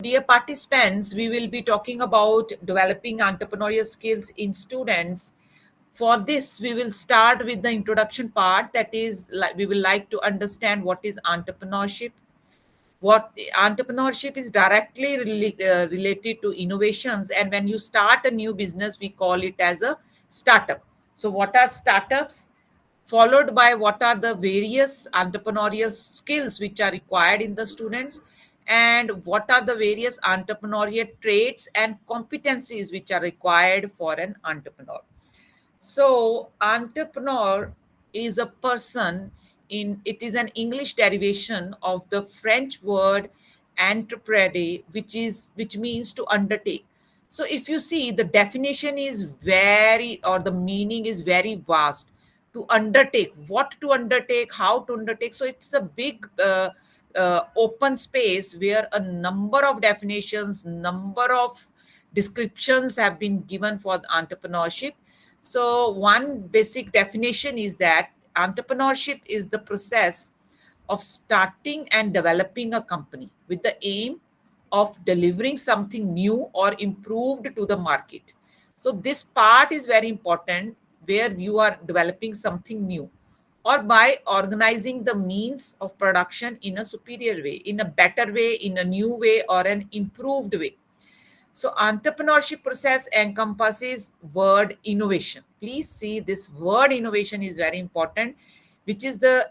Dear participants, we will be talking about developing entrepreneurial skills in students. For this, we will start with the introduction part. That is, like, we will like to understand what is entrepreneurship. What entrepreneurship is directly related to innovations, and when you start a new business, we call it as a startup. So, what are startups? Followed by what are the various entrepreneurial skills which are required in the students, and what are the various entrepreneurial traits and competencies which are required for an entrepreneur. So, entrepreneur is a person in it is an English derivation of the French word entreprendre, which means to undertake. So, if you see, the definition is very, or the meaning is very vast. To undertake, what to undertake, how to undertake. So, it's a big open space where a number of definitions, number of descriptions have been given for the entrepreneurship. So, one basic definition is that entrepreneurship is the process of starting and developing a company with the aim of delivering something new or improved to the market. So, this part is very important, where you are developing something new, or by organizing the means of production in a superior way, in a better way, in a new way, or an improved way. So entrepreneurship process encompasses word innovation. Please see, this word innovation is very important, which is the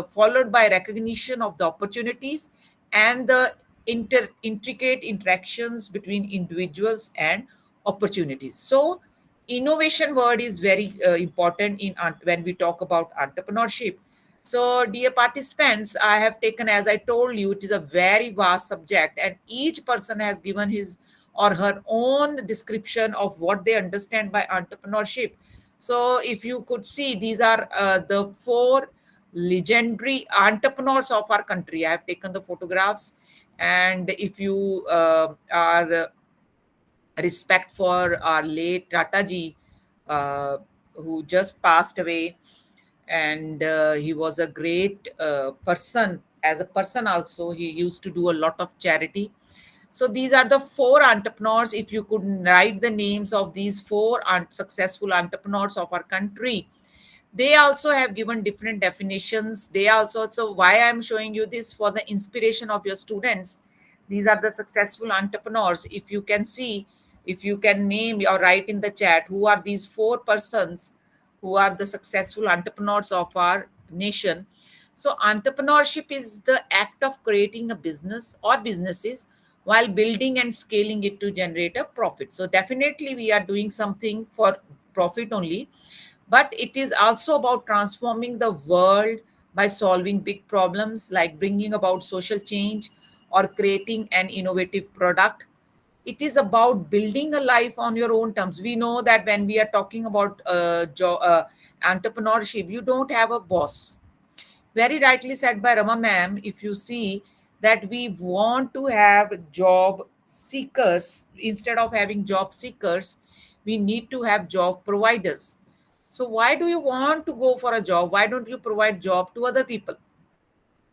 followed by recognition of the opportunities and the intricate interactions between individuals and opportunities. So innovation word is very important when we talk about entrepreneurship. So, dear participants, I have taken, as I told you, it is a very vast subject, and each person has given his or her own description of what they understand by entrepreneurship. So, if you could see, these are the four legendary entrepreneurs of our country. I have taken the photographs, and if you are respect for our late Tata ji, who just passed away, and he was a great person. As a person, also, he used to do a lot of charity. So these are the four entrepreneurs. If you could write the names of these four successful entrepreneurs of our country, they also have given different definitions. They also, so why I'm showing you this, for the inspiration of your students. These are the successful entrepreneurs. If you can see, if you can name or write in the chat, who are these four persons who are the successful entrepreneurs of our nation. So entrepreneurship is the act of creating a business or businesses while building and scaling it to generate a profit. So definitely we are doing something for profit only, but it is also about transforming the world by solving big problems like bringing about social change or creating an innovative product. It is about building a life on your own terms. We know that when we are talking about entrepreneurship, you don't have a boss. Very rightly said by Rama ma'am. If you see that we want to have job seekers, instead of having job seekers, we need to have job providers. So why do you want to go for a job? Why don't you provide job to other people?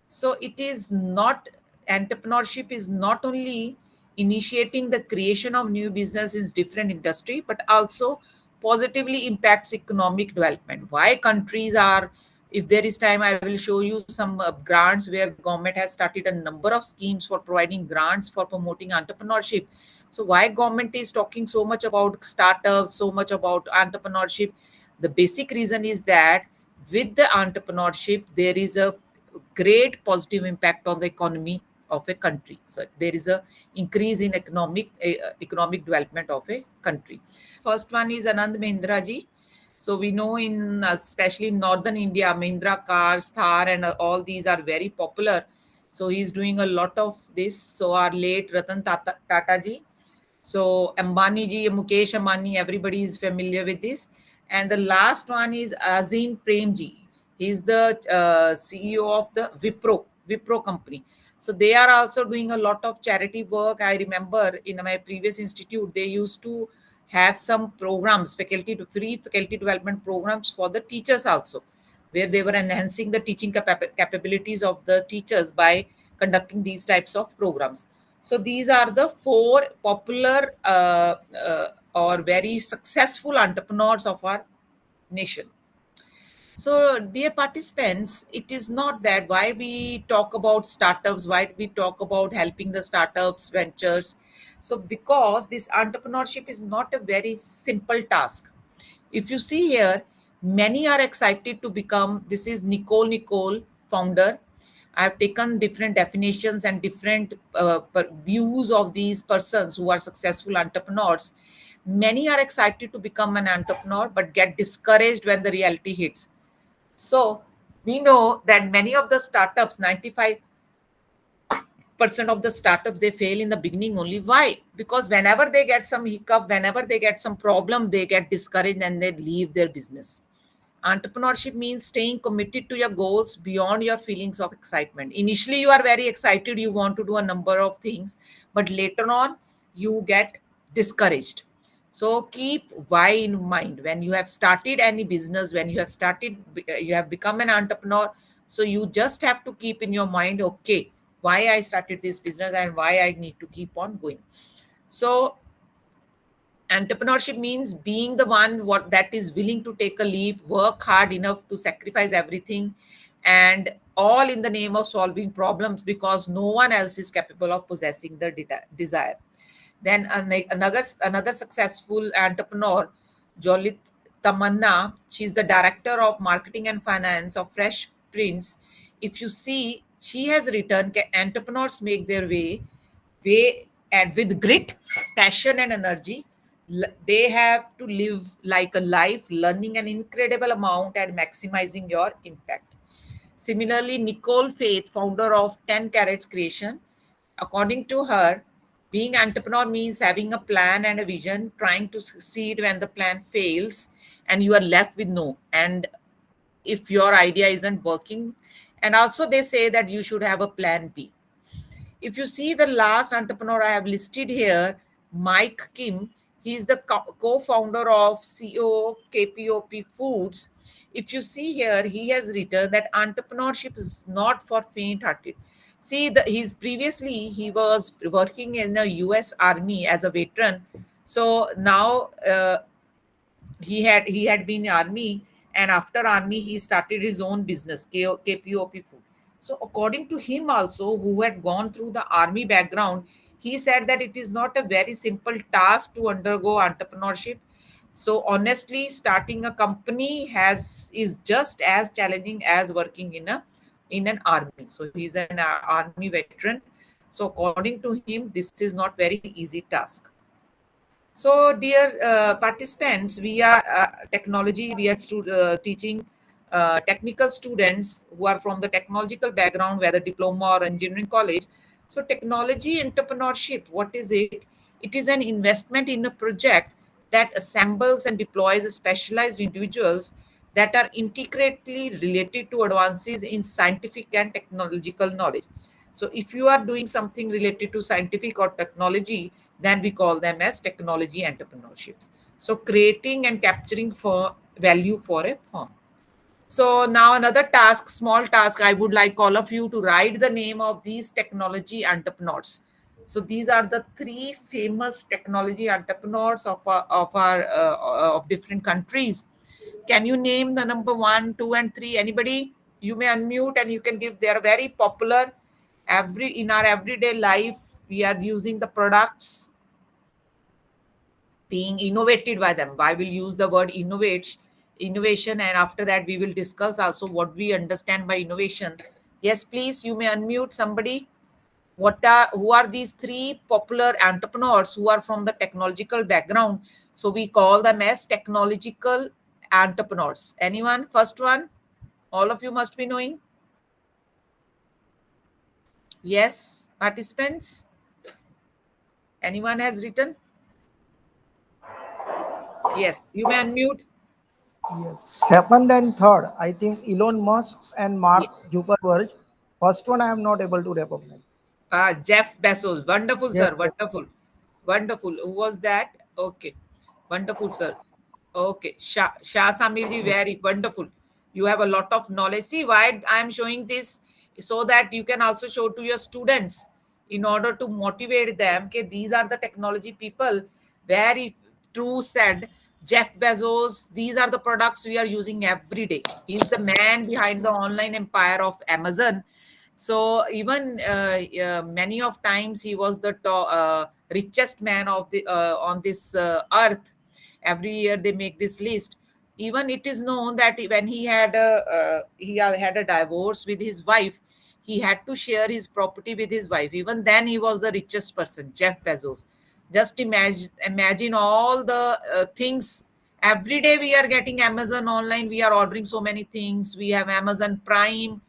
So it is not, entrepreneurship is not only initiating the creation of new business in different industry, but also positively impacts economic development. Why countries are, if there is time, I will show you some grants where government has started a number of schemes for providing grants for promoting entrepreneurship. So why government is talking so much about startups, so much about entrepreneurship? The basic reason is that with the entrepreneurship, there is a great positive impact on the economy of a country. So there is a increase in economic development of a country. First one is Anand Mahindra ji. So we know in especially in northern India, Mahindra cars, Thar, and all these are very popular. So he's doing a lot of this. So our late Ratan Tata ji, so Ambani ji, Mukesh Ambani, everybody is familiar with this. And the last one is Azim Premji. He's the CEO of the Wipro company. So they are also doing a lot of charity work. I remember in my previous institute, they used to have some programs, free faculty development programs for the teachers also, where they were enhancing the teaching capabilities of the teachers by conducting these types of programs. So these are the four popular or very successful entrepreneurs of our nation. So, dear participants, it is not that why we talk about startups, why we talk about helping the startups, ventures. So, because this entrepreneurship is not a very simple task. If you see here, many are excited to become. This is Nicole, founder. I have taken different definitions and different views of these persons who are successful entrepreneurs. Many are excited to become an entrepreneur but get discouraged when the reality hits. So we know that many of the startups, 95% of the startups, they fail in the beginning only. Why? Because whenever they get some hiccup, whenever they get some problem, they get discouraged and they leave their business. Entrepreneurship means staying committed to your goals beyond your feelings of excitement. Initially, you are very excited, you want to do a number of things, but later on, you get discouraged. So keep why in mind when you have started any business, when you have started, you have become an entrepreneur. So you just have to keep in your mind, okay, why I started this business and why I need to keep on going. So entrepreneurship means being the one what that is willing to take a leap, work hard enough to sacrifice everything, and all in the name of solving problems because no one else is capable of possessing the desire. Then another successful entrepreneur, Jolit Tamanna, she's the director of marketing and finance of Fresh Prince. If you see, she has written, entrepreneurs make their way and with grit, passion, and energy. They have to live like a life, learning an incredible amount and maximizing your impact. Similarly, Nicole Faith, founder of 10 Carats Creation, according to her, being entrepreneur means having a plan and a vision, trying to succeed when the plan fails and you are left with no. And if your idea isn't working, and also they say that you should have a plan B. If you see the last entrepreneur I have listed here, Mike Kim, he is the co-founder of CO KPOP Foods. If you see here, he has written that entrepreneurship is not for faint-hearted. See, he's previously he was working in the U.S. Army as a veteran. So now he had been in army, and after army he started his own business, KPOP Food. So according to him also, who had gone through the army background, he said that it is not a very simple task to undergo entrepreneurship. So honestly, starting a company has is just as challenging as working in an army. So he's an army veteran. So according to him, this is not very easy task. So, dear participants, we are technology, we are teaching technical students who are from the technological background, whether diploma or engineering college. So, technology entrepreneurship, what is it? It is an investment in a project that assembles and deploys specialized individuals that are intricately related to advances in scientific and technological knowledge. So if you are doing something related to scientific or technology, then we call them as technology entrepreneurships. So creating and capturing for value for a firm. So now another task, small task, I would like all of you to write the name of these technology entrepreneurs. So these are the three famous technology entrepreneurs of different countries. Can you name the number one, two, and three? Anybody? You may unmute and you can give. They are very popular. Every in our everyday life, we are using the products being innovated by them. I will use the word innovation, and after that we will discuss also what we understand by innovation. Yes, please, you may unmute somebody. Who are these three popular entrepreneurs who are from the technological background? So we call them as technological entrepreneurs. Anyone? First one, all of you must be knowing. Yes, participants. Anyone has written? Yes, you may unmute. Yes. Second and third, I think Elon Musk and Mark Ye- Zuckerberg. First one I am not able to recognize. Jeff Bezos. Wonderful, Yes, sir. yes. Wonderful. Wonderful. Who was that? Okay. Wonderful, sir. Okay. Shah Samirji, very wonderful. You have a lot of knowledge. See why I am showing this so that you can also show to your students. in order to motivate them. Okay, these are the technology people. Very true said Jeff Bezos. These are the products we are using every day. He's the man behind the online empire of Amazon. So even many of times he was the richest man of the on this earth. Every year they make this list. Even it is known that when he had a divorce with his wife, he had to share his property with his wife. Even then he was the richest person, Jeff Bezos. Just imagine all the things. Every day we are getting Amazon online, we are ordering so many things. We have Amazon Prime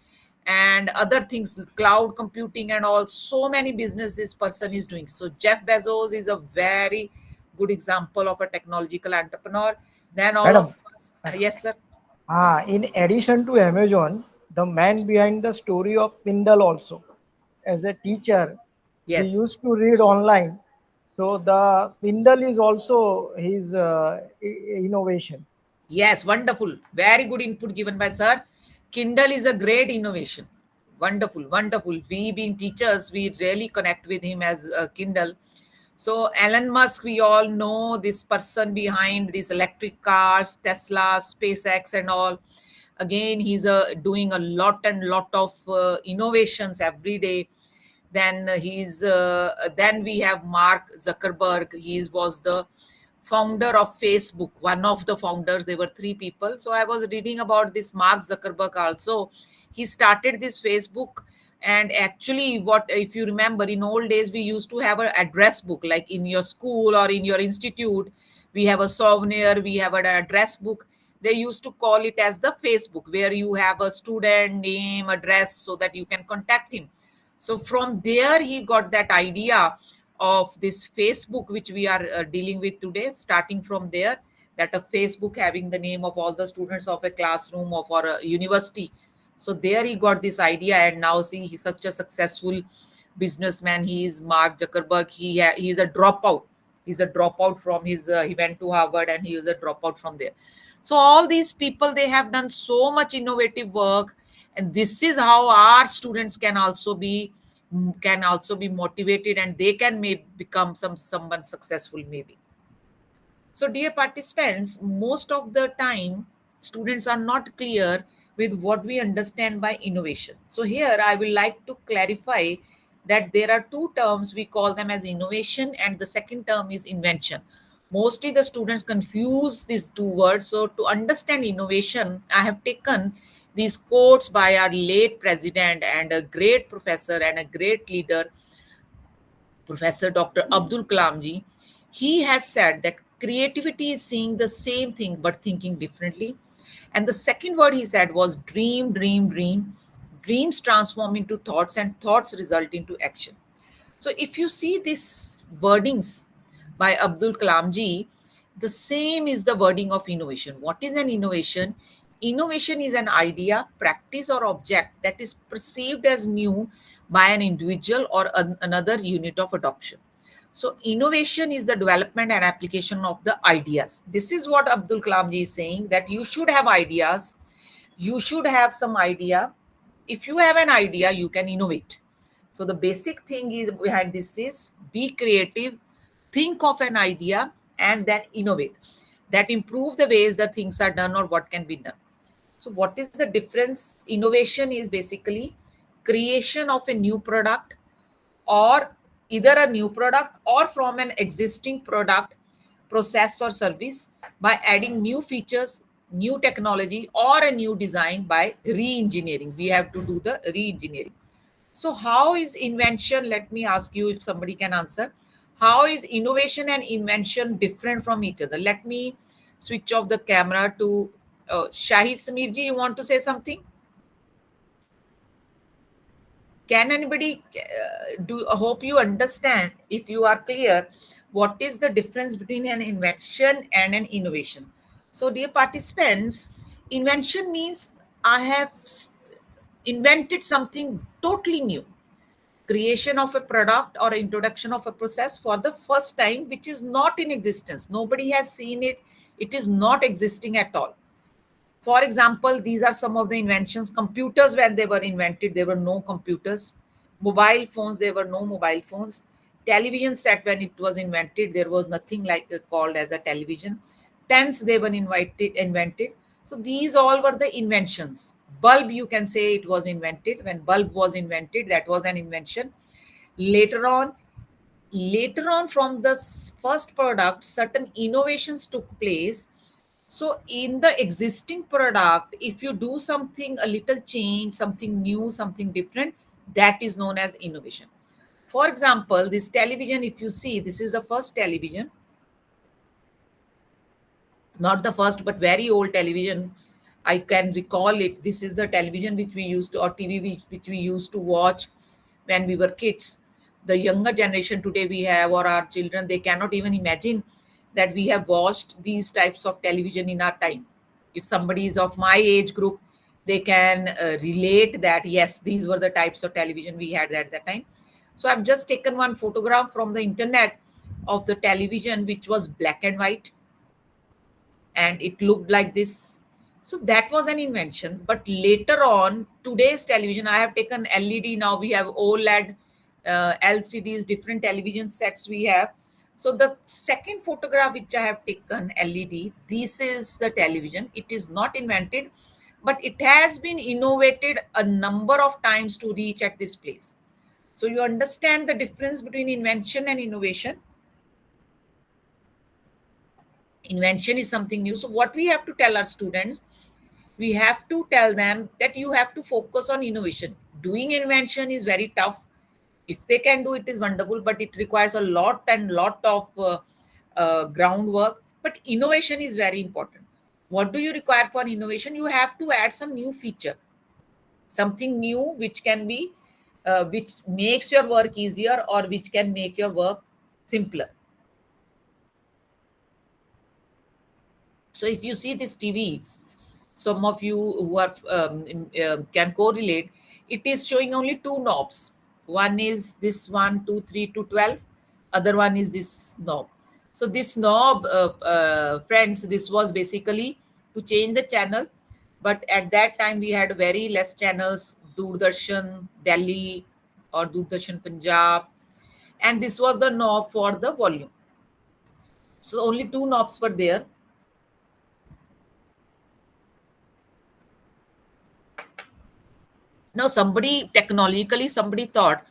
and other things, cloud computing and all. So many business this person is doing. So Jeff Bezos is a very good example of a technological entrepreneur. Then all Madam, of us, madam. yes sir. In addition to Amazon, the man behind the story of Kindle also. As a teacher, he Yes. used to read online. So the Kindle is also his innovation. Yes, wonderful. Very good input given by sir. Kindle is a great innovation. Wonderful, wonderful. We being teachers, we really connect with him as a Kindle. So Elon Musk, we all know this person behind these electric cars, Tesla, SpaceX, and all. Again, he's doing a lot and lot of innovations every day. Then we have Mark Zuckerberg. He was the founder of Facebook, one of the founders. There were three people. So I was reading about this Mark Zuckerberg also. He started this Facebook. And actually, what if you remember, in old days we used to have an address book, like in your school or in your institute. We have a souvenir, we have an address book. They used to call it as the Facebook, where you have a student name, address, so that you can contact him. So from there he got that idea of this Facebook, which we are dealing with today. Starting from there, that a Facebook having the name of all the students of a classroom or for a university. So there he got this idea, and now see, he's such a successful businessman. He is Mark Zuckerberg. He's a dropout. He's a dropout from his. He went to Harvard, and he was a dropout from there. So all these people, they have done so much innovative work, and this is how our students can also be motivated, and they can become someone successful maybe. So, dear participants, most of the time, students are not clear with what we understand by innovation. So, here I will like to clarify that there are two terms. We call them as innovation, and the second term is invention. Mostly the students confuse these two words. So, to understand innovation, I have taken these quotes by our late president and a great professor and a great leader, Professor Dr. Abdul Kalamji. He has said that creativity is seeing the same thing but thinking differently. And the second word he said was dream, dream, dream. Dreams transform into thoughts, and thoughts result into action. So if you see these wordings by Abdul Kalamji, the same is the wording of innovation. What is an innovation? Innovation is an idea, practice, or object that is perceived as new by an individual or another unit of adoption. So innovation is the development and application of the ideas. This is what Abdul Kalamji is saying, that you should have ideas, you should have some idea. If you have an idea, you can innovate. So the basic thing is behind this is be creative, think of an idea, and then innovate. That improve the ways that things are done or what can be done. So what is the difference? Innovation is basically creation of a new product, or either a new product or from an existing product, process, or service by adding new features, new technology, or a new design by re-engineering. We have to do the re-engineering. So how is invention? Let me ask you if somebody can answer. How is innovation and invention different from each other? Let me switch off the camera to Shahi Samirji. You want to say something? Can anybody do? I hope you understand. If you are clear, what is the difference between an invention and an innovation? So, dear participants, invention means I have invented something totally new, creation of a product or introduction of a process for the first time, which is not in existence. Nobody has seen it. It is not existing at all. For example, these are some of the inventions. Computers, when they were invented, there were no computers. Mobile phones, there were no mobile phones. Television set, when it was invented, there was nothing like called as a television. Pens, they were invented. So these all were the inventions. Bulb, you can say it was invented. When bulb was invented, that was an invention. Later on, from the first product, certain innovations took place. So in the existing product, if you do something, a little change, something new, something different, that is known as innovation. For example, this television, if you see, this is the first television, not the first but very old television. I can recall it. This is the television which we used to, or TV which we used to watch when we were kids. The younger generation today we have, or our children, they cannot even imagine that we have watched these types of television in our time. If somebody is of my age group, they can relate that yes, these were the types of television we had at that time. So I've just taken one photograph from the internet of the television which was black and white, and it looked like this. So that was an invention. But later on, today's television, I have taken LED. Now we have OLED, LCDs, different television sets we have. So the second photograph which I have taken, LED, this is the television. It is not invented, but it has been innovated a number of times to reach at this place. So you understand the difference between invention and innovation. Invention is something new. So what we have to tell our students, we have to tell them that you have to focus on innovation. Doing invention is very tough. If they can do it, is wonderful, but it requires a lot and lot of groundwork. But innovation is very important. What do you require for innovation? You have to add some new feature, something new which can be which makes your work easier, or which can make your work simpler. So if you see this TV, some of you who are can correlate, it is showing only two knobs. One is this one, 2, 3 to 12. Other one is this knob. So this knob, friends, this was basically to change the channel. But at that time, we had very less channels, Doordarshan, Delhi, or Doordarshan Punjab. And this was the knob for the volume. So only two knobs were there. Now somebody technologically, somebody thought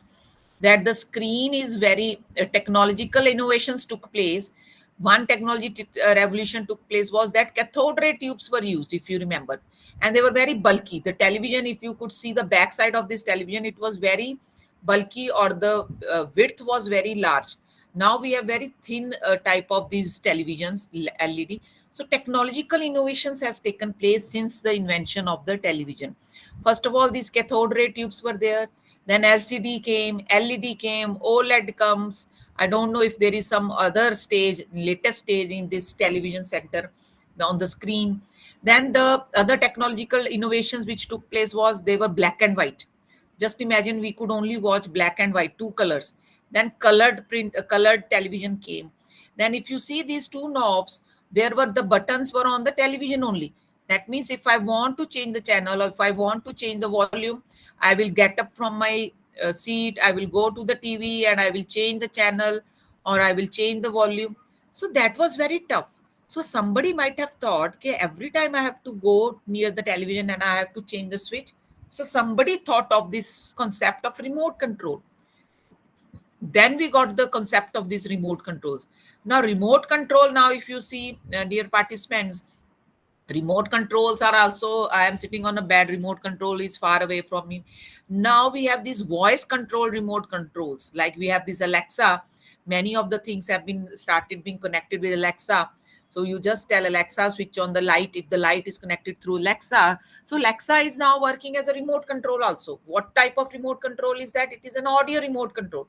that the screen is very technological innovations took place. One technology revolution took place was that cathode ray tubes were used, if you remember, and they were very bulky. The television, if you could see the back side of this television, it was very bulky, or the width was very large. Now we have very thin type of these televisions, LED. So technological innovations has taken place since the invention of the television. First of all, these cathode ray tubes were there. Then LCD came, LED came, OLED comes. I don't know if there is some other stage, latest stage in this television sector on the screen. Then the other technological innovations which took place was they were black and white. Just imagine we could only watch black and white, two colors. Then colored print, colored television came. Then if you see these two knobs, there were the buttons were on the television only. That means if I want to change the channel, or if I want to change the volume, I will get up from my seat, I will go to the TV and I will change the channel, or I will change the volume. So that was very tough. So somebody might have thought, okay, every time I have to go near the television and I have to change the switch. So somebody thought of this concept of remote control. Then we got the concept of these remote controls. Now remote control, now if you see, dear participants, remote controls are also, I am sitting on a bed, remote control is far away from me. Now we have these voice control remote controls, like we have this Alexa. Many of the things have been started being connected with Alexa. So you just tell Alexa switch on the light, if the light is connected through Alexa. So Alexa is now working as a remote control also. What type of remote control is that? It is an audio remote control.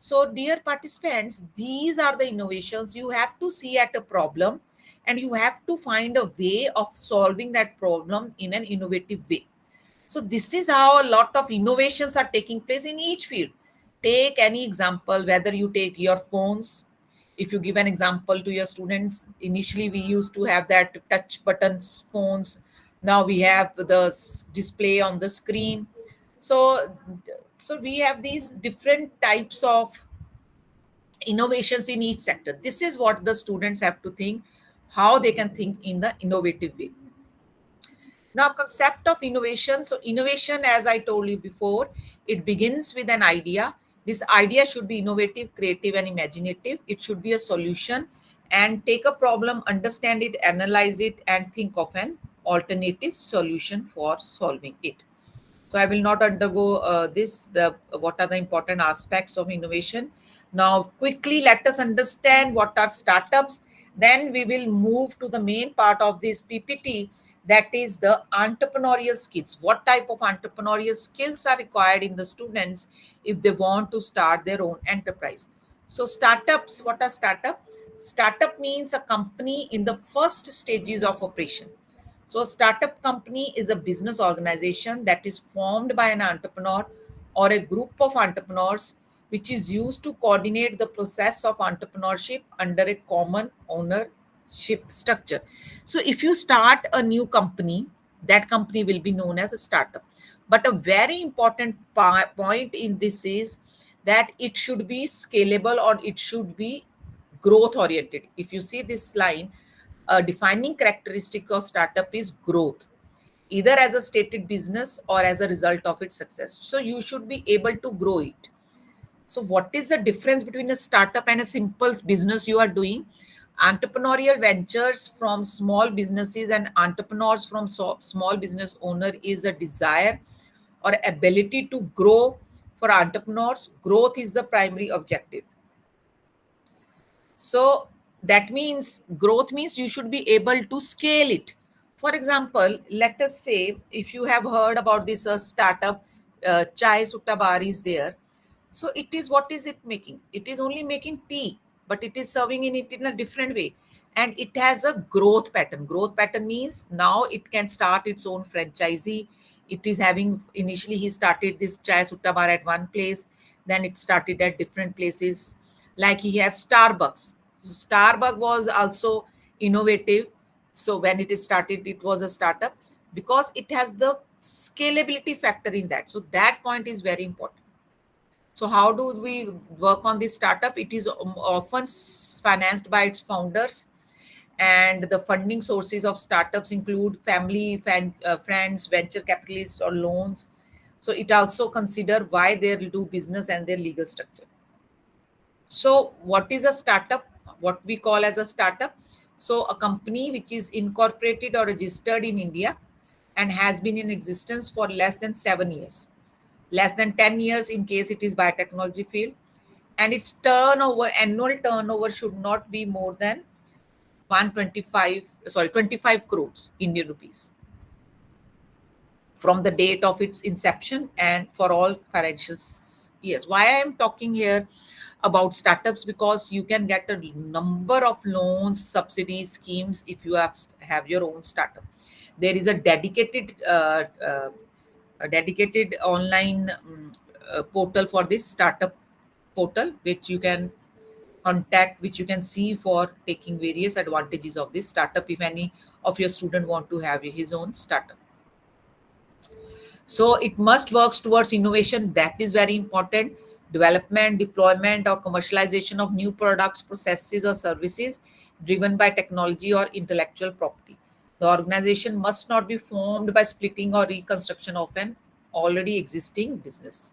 So, dear participants, these are the innovations. You have to see at a problem and you have to find a way of solving that problem in an innovative way. So, this is how a lot of innovations are taking place in each field. Take any example, whether you take your phones. If you give an example to your students, initially we used to have that touch buttons phones. Now we have the display on the screen. So so we have these different types of innovations in each sector. This is what the students have to think, how they can think in the innovative way. Now, concept of innovation. So, innovation, as I told you before, it begins with an idea. This idea should be innovative, creative, and imaginative. It should be a solution and take a problem, understand it, analyze it, and think of an alternative solution for solving it. So I will not undergo this. The what are the important aspects of innovation? Now, quickly let us understand what are startups. Then we will move to the main part of this PPT, that is the entrepreneurial skills. What type of entrepreneurial skills are required in the students if they want to start their own enterprise? So startups, what are startup? Startup means a company in the first stages of operation. So, a startup company is a business organization that is formed by an entrepreneur or a group of entrepreneurs, which is used to coordinate the process of entrepreneurship under a common ownership structure. So, if you start a new company, that company will be known as a startup. But a very important point in this is that it should be scalable or it should be growth oriented. If you see this line, a defining characteristic of startup is growth, either as a stated business or as a result of its success. So you should be able to grow it. So what is the difference between a startup and a simple business you are doing? Entrepreneurial ventures from small businesses and entrepreneurs from small business owner is a desire or ability to grow. For entrepreneurs, growth is the primary objective. So that means growth means you should be able to scale it. For example, let us say if you have heard about this startup, Chai Sutta Bar is there. So it is, what is it making? It is only making tea, but it is serving in it in a different way. And it has a growth pattern. Growth pattern means now it can start its own franchisee. It is having, initially he started this Chai Sutta Bar at one place, then it started at different places. Like he has Starbucks. Starbucks was also innovative. So when it is started, it was a startup because it has the scalability factor in that. So that point is very important. So how do we work on this startup? It is often financed by its founders, and the funding sources of startups include family, friends, venture capitalists, or loans. So it also consider why they will do business and their legal structure. So, what is a startup? What we call as a startup? So, a company which is incorporated or registered in India and has been in existence for less than 7 years, less than 10 years in case it is biotechnology field, and its turnover, annual turnover should not be more than 125, sorry, 25 crores Indian rupees from the date of its inception and for all financial years. Why I am talking here about startups? Because you can get a number of loans, subsidies, schemes if you have your own startup. There is a dedicated online portal for this startup portal, which you can contact, which you can see for taking various advantages of this startup if any of your student want to have his own startup. So it must works towards innovation. That is very important. Development, deployment, or commercialization of new products, processes, or services driven by technology or intellectual property. The organization must not be formed by splitting or reconstruction of an already existing business.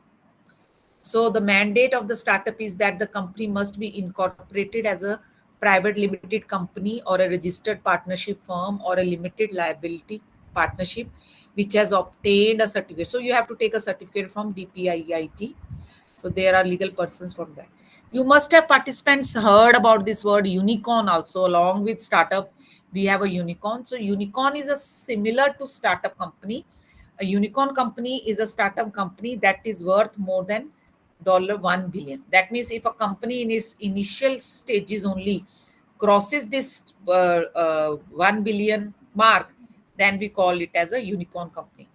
So the mandate of the startup is that the company must be incorporated as a private limited company or a registered partnership firm or a limited liability partnership which has obtained a certificate. So you have to take a certificate from DPIIT. So there are legal persons from that. You must have participants heard about this word unicorn also. Along with startup, we have a unicorn. So unicorn is a similar to startup company. A unicorn company is a startup company that is worth more than $1 billion. That means if a company in its initial stages only crosses this 1 billion mark, then we call it as a unicorn company.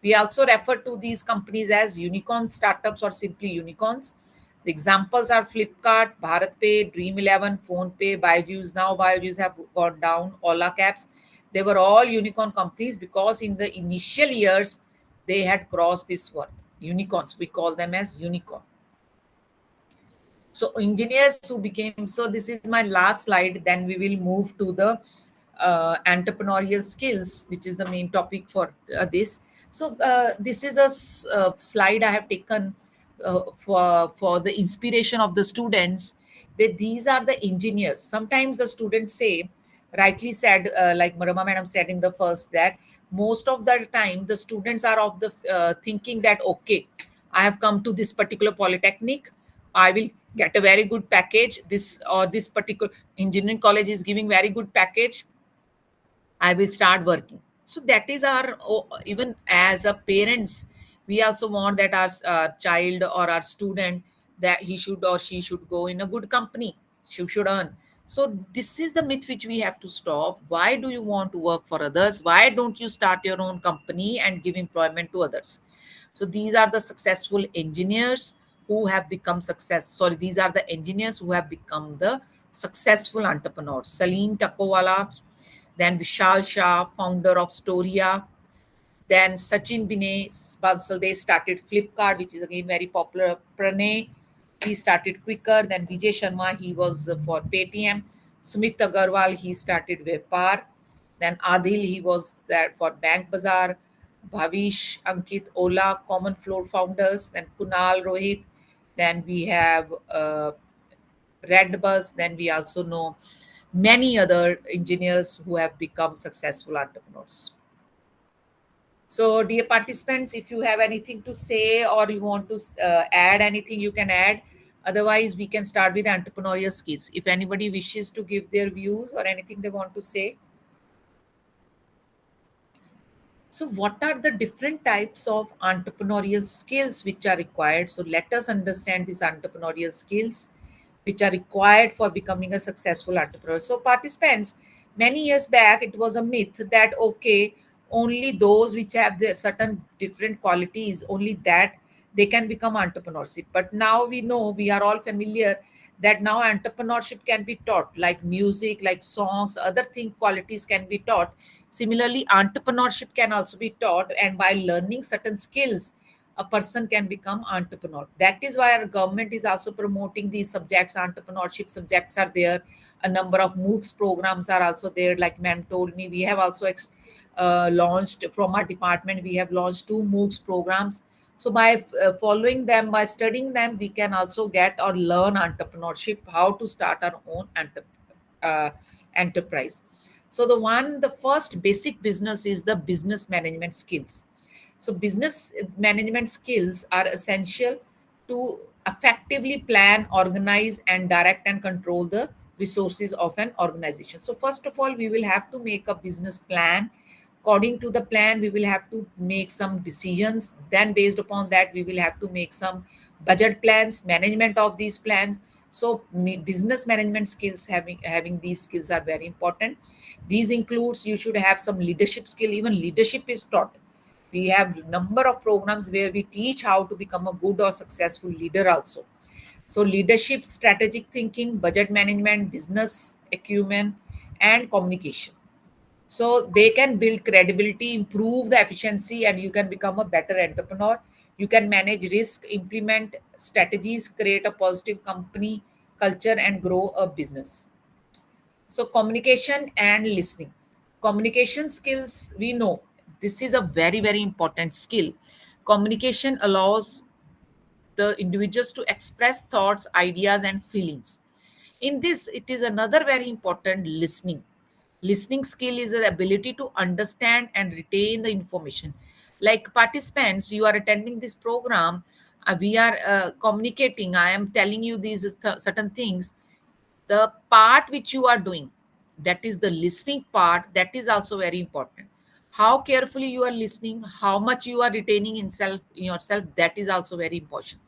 We also refer to these companies as unicorn startups or simply unicorns. The examples are Flipkart, BharatPay, Dream11, PhonePe, Byju's. Now Byju's have gone down, Ola Caps. They were all unicorn companies because in the initial years they had crossed this worth. unicorns. We call them as unicorn. So engineers who became, so this is my last slide, then we will move to the entrepreneurial skills, which is the main topic for this. So this is a slide I have taken for the inspiration of the students, that these are the engineers. Sometimes the students say, rightly said, like Marama madam said in the first, that most of the time the students are of the thinking that, okay, I have come to this particular polytechnic, I will get a very good package. This or this particular engineering college is giving very good package, I will start working. So that is our, even as a parents, we also want that our child or our student, that he should or she should go in a good company, she should earn. So this is the myth which we have to stop. Why do you want to work for others? Why don't you start your own company and give employment to others? So these are the successful engineers who have become success. Sorry, these are the engineers who have become the successful entrepreneurs. Salim Takowala, then Vishal Shah, founder of Storia, then Sachin Binay Bansal, they started Flipkart, which is again very popular. Pranay, he started Quicker. Then Vijay Sharma, he was for Paytm. Sumit Agarwal, he started Vepar. Then Adil, he was there for Bank Bazaar. Bhavish, Ankit, Ola, Common Floor founders. Then Kunal, Rohit. Then we have Redbus. Then we also know many other engineers who have become successful entrepreneurs. So, dear participants, if you have anything to say or you want to add anything, you can add. Otherwise, we can start with entrepreneurial skills. If anybody wishes to give their views or anything they want to say. So, what are the different types of entrepreneurial skills which are required? So, let us understand these entrepreneurial skills which are required for becoming a successful entrepreneur. So, participants, many years back, it was a myth that, okay, only those which have the certain different qualities, only that they can become entrepreneurship. But now we know, we are all familiar that now entrepreneurship can be taught, like music, like songs, other thing qualities can be taught. Similarly, entrepreneurship can also be taught, and by learning certain skills, a person can become entrepreneur. That is why our government is also promoting these subjects. Entrepreneurship subjects are there. A number of MOOCs programs are also there. Like ma'am told me, we have also launched from our department. We have launched two MOOCs programs. So by following them, by studying them, we can also get or learn entrepreneurship, how to start our own uh, enterprise. So the first basic business is the business management skills. So business management skills are essential to effectively plan, organize, and direct and control the resources of an organization. So first of all, we will have to make a business plan. According to the plan, we will have to make some decisions. Then based upon that, we will have to make some budget plans, management of these plans. So business management skills, having these skills are very important. These includes, you should have some leadership skill. Even leadership is taught. We have number of programs where we teach how to become a good or successful leader also. So leadership, strategic thinking, budget management, business acumen, and communication. So they can build credibility, improve the efficiency, and you can become a better entrepreneur. You can manage risk, implement strategies, create a positive company culture, and grow a business. So communication and listening. Communication skills, we know this is a very, very important skill. Communication allows the individuals to express thoughts, ideas, and feelings. In this, it is another very important listening. Listening skill is the ability to understand and retain the information. Like participants, you are attending this program, we are communicating. I am telling you these certain things. The part which you are doing, that is the listening part, that is also very important. How carefully you are listening, how much you are retaining in yourself, that is also very important.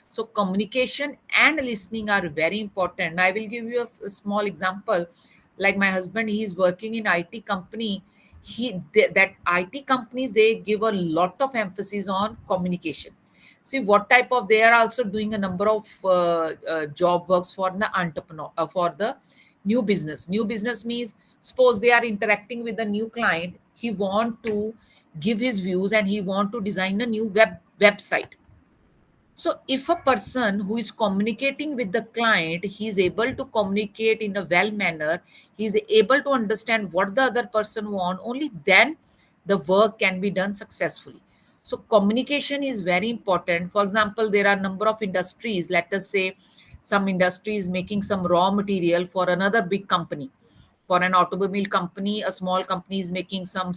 So communication and listening are very important. I will give you a small example. Like my husband, he is working in IT company. That IT companies, they give a lot of emphasis on communication. See what type of, they are also doing a number of job works for the entrepreneur, for the new business means, suppose they are interacting with a new client, he want to give his views and he want to design a new website. So if a person who is communicating with the client, he is able to communicate in a well manner, he is able to understand what the other person want, only then the work can be done successfully. So communication is very important. For example, there are a number of industries, let us say some industry is making some raw material for another big company. For an automobile company, a small company is making some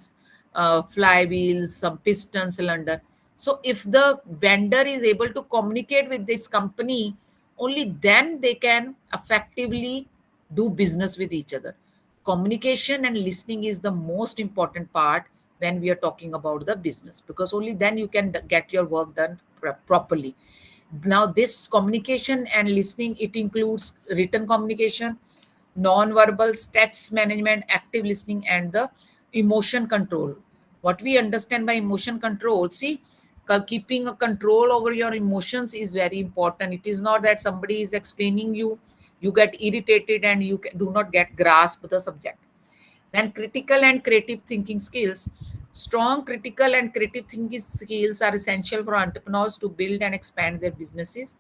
flywheels, some piston cylinder. So if the vendor is able to communicate with this company, only then they can effectively do business with each other. Communication and listening is the most important part when we are talking about the business, because only then you can get your work done properly. Now this communication and listening, it includes written communication, non-verbal stress management, active listening, and the emotion control. What we understand by emotion control, see, keeping a control over your emotions is very important. It is not that somebody is explaining you, you get irritated and you do not get grasp the subject. Then critical and creative thinking skills. Strong critical and creative thinking skills are essential for entrepreneurs to build and expand their businesses.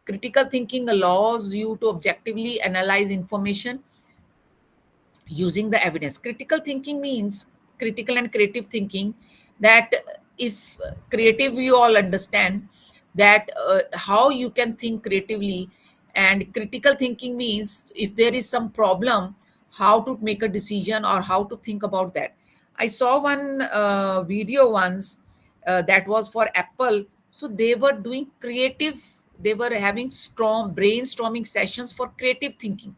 Critical thinking allows you to objectively analyze information using the evidence. Critical thinking means, critical and creative thinking, that if creative, you all understand that how you can think creatively. And critical thinking means if there is some problem, how to make a decision or how to think about that. I saw one video once, that was for Apple. So they were doing creative, they were having strong brainstorming sessions for creative thinking.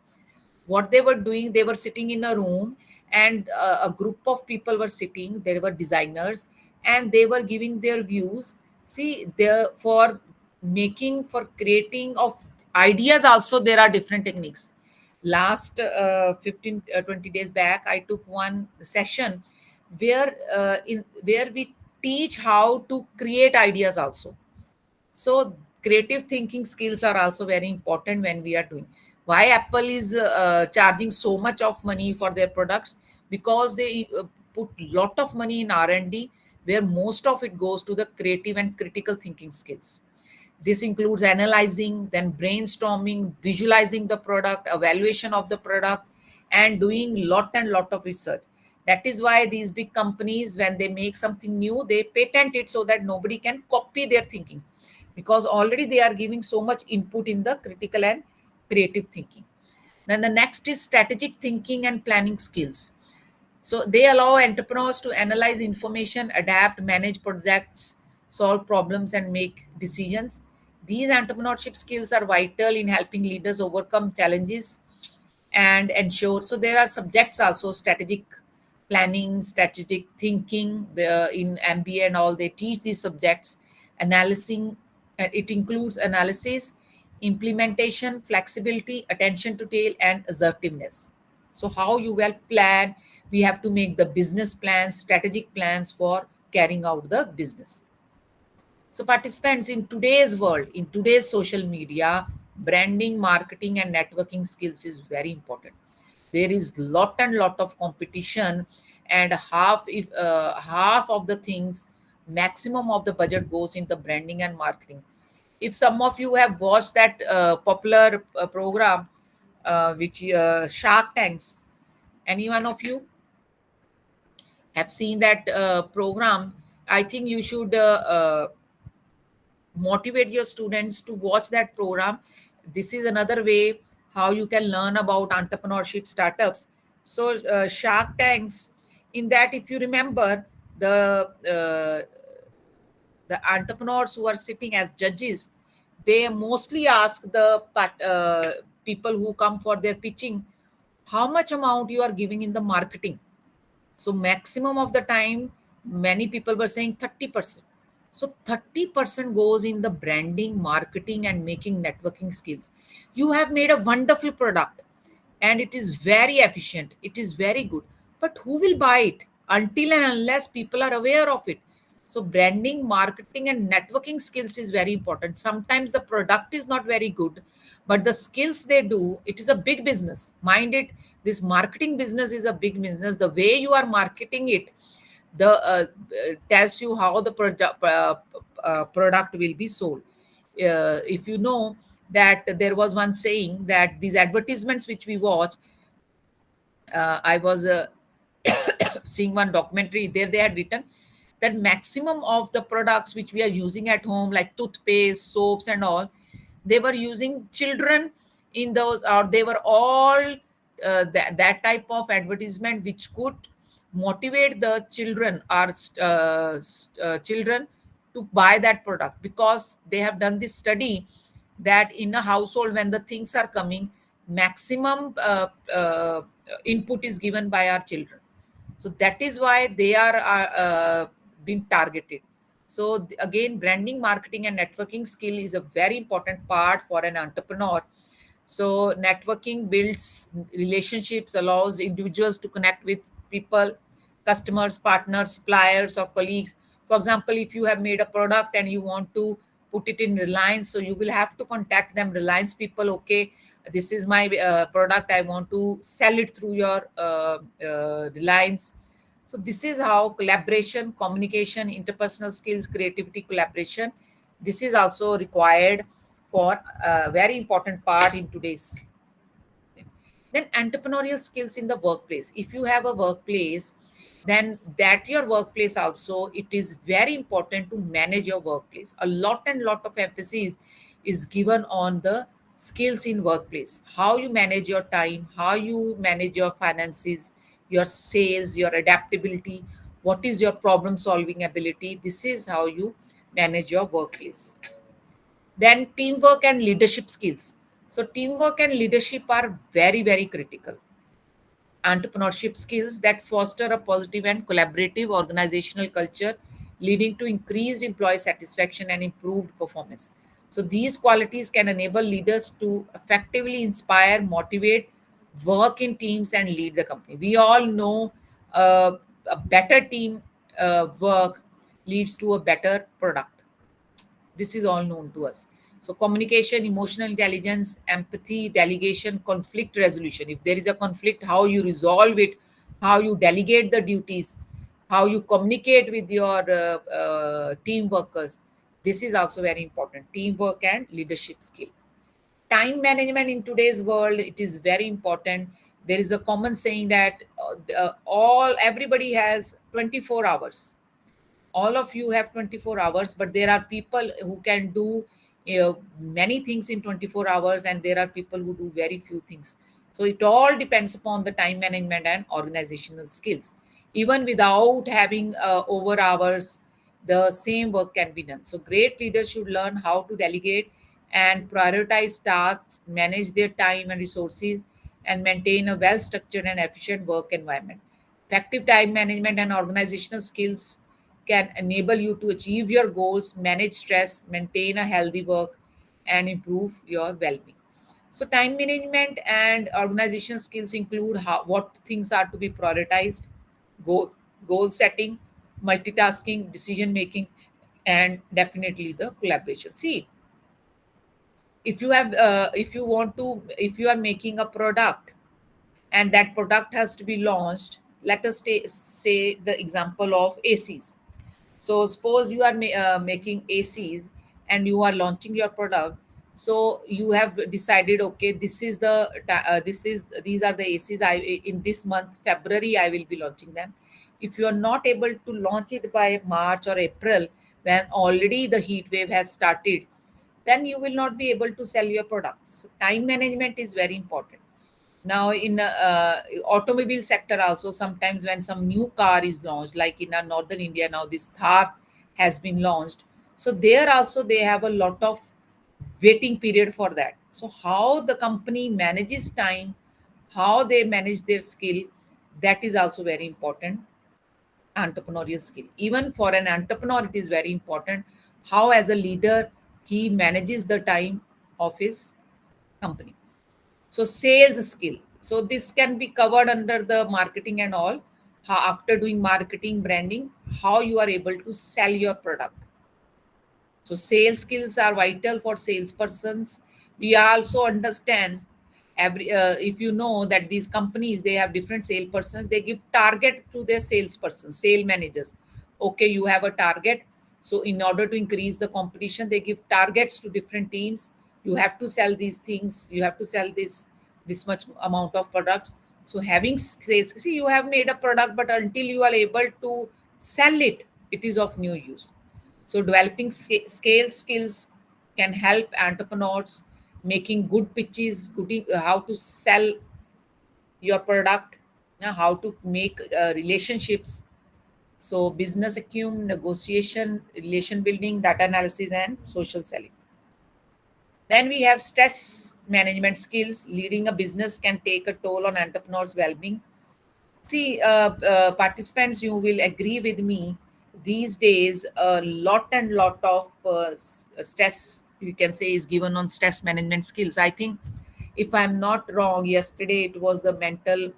What they were doing, they were sitting in a room, and a group of people were sitting, they were designers, and they were giving their views. See, there for making, for creating of ideas also, there are different techniques. Last 15 20 days back, I took one session where we teach how to create ideas also. So creative thinking skills are also very important when we are doing. Why Apple is charging so much of money for their products? Because they put lot of money in R&D, where most of it goes to the creative and critical thinking skills. This includes analyzing, then brainstorming, visualizing the product, evaluation of the product, and doing lot and lot of research. That is why these big companies, when they make something new, they patent it so that nobody can copy their thinking, because already they are giving so much input in the critical and creative thinking. Then the next is strategic thinking and planning skills. So they allow entrepreneurs to analyze information, adapt, manage projects, solve problems, and make decisions. These entrepreneurship skills are vital in helping leaders overcome challenges and ensure. So there are subjects also: strategic planning, strategic thinking. In MBA and all, they teach these subjects. Analyzing, it includes analysis, implementation, flexibility, attention to detail, and assertiveness. So how you will plan, we have to make the business plans, strategic plans for carrying out the business. So participants, in today's world, in today's social media, branding, marketing, and networking skills is very important. There is lot and lot of competition, and half of the things, maximum of the budget goes into branding and marketing. If some of you have watched that popular program, which Shark Tanks, any one of you have seen that program, I think you should motivate your students to watch that program. This is another way how you can learn about entrepreneurship startups. So Shark Tanks, in that, if you remember, the entrepreneurs who are sitting as judges, they mostly ask the people who come for their pitching, how much amount you are giving in the marketing. So maximum of the time, many people were saying 30%. So 30% goes in the branding, marketing, and making networking skills. You have made a wonderful product and it is very efficient. It is very good. But who will buy it until and unless people are aware of it? So branding, marketing, and networking skills is very important. Sometimes the product is not very good, but the skills they do, it is a big business. Mind it, this marketing business is a big business. The way you are marketing it, the tells you how the product will be sold. If you know that there was one saying that these advertisements which we watch, I was seeing one documentary there, they had written that maximum of the products which we are using at home, like toothpaste, soaps and all, they were using children in those, or they were all that type of advertisement which could motivate the children, or children, to buy that product, because they have done this study that in a household, when the things are coming, maximum input is given by our children. So that is why they are being targeted. So again, branding, marketing and networking skill is a very important part for an entrepreneur. So networking builds relationships, allows individuals to connect with people, customers, partners, suppliers or colleagues. For example, if you have made a product and you want to put it in Reliance, so you will have to contact them, Reliance people. Okay, this is my product, I want to sell it through your Reliance. So this is how collaboration, communication, interpersonal skills, creativity, collaboration, this is also required for a very important part in today's. Then entrepreneurial skills in the workplace. If you have a workplace, then that your workplace also, it is very important to manage your workplace. A lot and lot of emphasis is given on the skills in workplace, how you manage your time, how you manage your finances, your sales, your adaptability, what is your problem solving ability. This is how you manage your workplace. Then teamwork and leadership skills. So teamwork and leadership are very, very critical. Entrepreneurship skills that foster a positive and collaborative organizational culture, leading to increased employee satisfaction and improved performance. So these qualities can enable leaders to effectively inspire, motivate, work in teams and lead the company. We all know a better team work leads to a better product. This is all known to us. So communication, emotional intelligence, empathy, delegation, conflict resolution. If there is a conflict, how you resolve it, how you delegate the duties, how you communicate with your team workers. This is also very important. Teamwork and leadership skill. Time management in today's world, it is very important. There is a common saying that all everybody has 24 hours. All of you have 24 hours, but there are people who can do many things in 24 hours, and there are people who do very few things. So it all depends upon the time management and organizational skills. Even without having over hours, the same work can be done. So great leaders should learn how to delegate and prioritize tasks, manage their time and resources, and maintain a well structured and efficient work environment. Effective time management and organizational skills can enable you to achieve your goals, manage stress, maintain a healthy work, and improve your well being. So, time management and organizational skills include what things are to be prioritized, goal, goal setting, multitasking, decision making, and definitely the collaboration. See, if you want to, if you are making a product and that product has to be launched, let us say the example of ACs. So suppose you are making ACs and you are launching your product. So you have decided, okay, this is these are the ACs. I in this month February I will be launching them. If you are not able to launch it by March or April, when already the heat wave has started, then you will not be able to sell your product. So time management is very important. Now in automobile sector also, sometimes when some new car is launched, like in northern India now this Thar has been launched, so there also they have a lot of waiting period for that. So how the company manages time, how they manage their skill, that is also very important. Entrepreneurial skill, even for an entrepreneur, it is very important how as a leader he manages the time of his company. So sales skill, so this can be covered under the marketing and all. How after doing marketing, branding, how you are able to sell your product. So sales skills are vital for salespersons. We also understand every if you know that these companies, they have different salespersons, they give target to their salespersons, sale managers. Okay, you have a target, So in order to increase the competition, they give targets to different teams. You have to sell these things, you have to sell this much amount of products. So having sales, see, you have made a product, but until you are able to sell it, it is of no use. So developing scale skills can help entrepreneurs making good pitches, good, how to sell your product, how to make relationships. So business acumen, negotiation, relation building, data analysis, and social selling. Then we have stress management skills. Leading a business can take a toll on entrepreneurs' well-being. See, participants, you will agree with me. These days, a lot and lot of stress, you can say, is given on stress management skills. I think, if I'm not wrong, yesterday it was the mental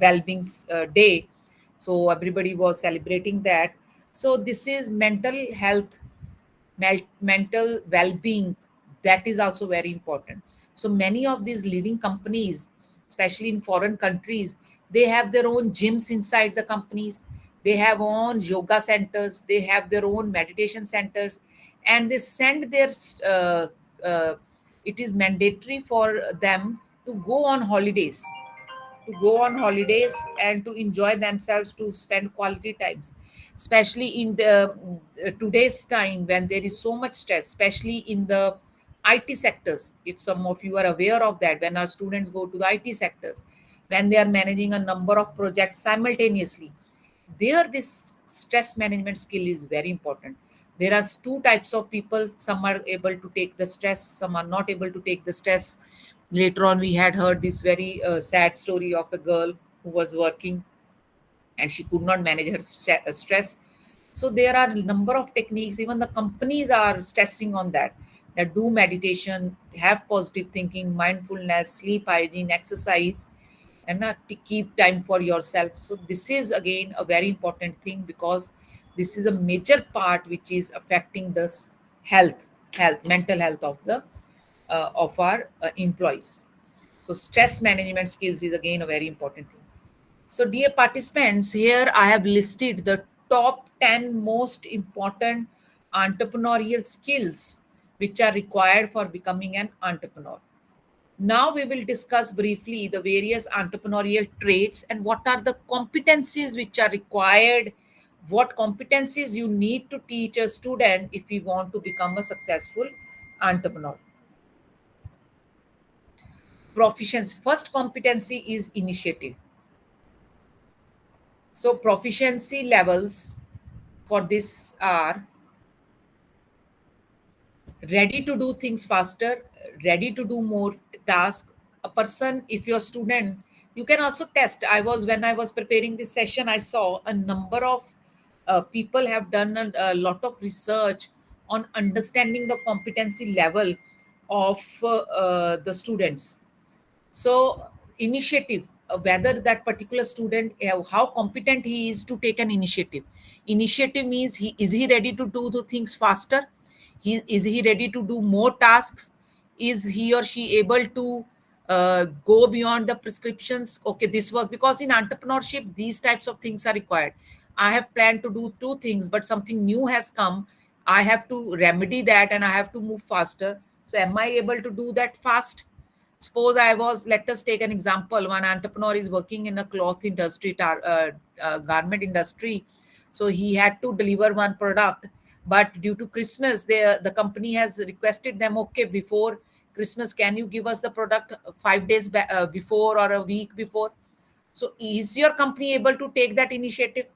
well-being day, so everybody was celebrating that. So this is mental health, mental well-being, that is also very important. So many of these leading companies, especially in foreign countries, they have their own gyms inside the companies, they have own yoga centers, they have their own meditation centers, and they send their uh, uh, it is mandatory for them to go on holidays, and to enjoy themselves, to spend quality times, especially in the today's time when there is so much stress, especially in the IT sectors. If some of you are aware of that, when our students go to the IT sectors, when they are managing a number of projects simultaneously, there this stress management skill is very important. There are two types of people: some are able to take the stress, some are not able to take the stress. Later on, we had heard this very sad story of a girl who was working and she could not manage her stress. So there are a number of techniques, even the companies are stressing on that, that do meditation, have positive thinking, mindfulness, sleep hygiene, exercise, and not to keep time for yourself. So this is again a very important thing, because this is a major part which is affecting the health mental health of our employees. So stress management skills is again a very important thing. So, dear participants, here I have listed the top 10 most important entrepreneurial skills which are required for becoming an entrepreneur. Now, we will discuss briefly the various entrepreneurial traits and what are the competencies which are required, what competencies you need to teach a student if you want to become a successful entrepreneur. Proficiency. First competency is initiative. So, proficiency levels for this are ready to do things faster, ready to do more tasks. A person, if you're a student, you can also test. When I was preparing this session, I saw a number of people have done a lot of research on understanding the competency level of the students. So initiative, whether that particular student, how competent he is to take an initiative. Initiative means, he ready to do the things faster, he ready to do more tasks, is he or she able to go beyond the prescriptions. Okay, this work, because in entrepreneurship these types of things are required. I have planned to do two things, but something new has come, I have to remedy that and I have to move faster. So am I able to do that fast? Suppose let us take an example. One entrepreneur is working in a cloth industry, garment industry. So he had to deliver one product, but due to Christmas, the company has requested them, okay, before Christmas, can you give us the product 5 days before or a week before? So is your company able to take that initiative,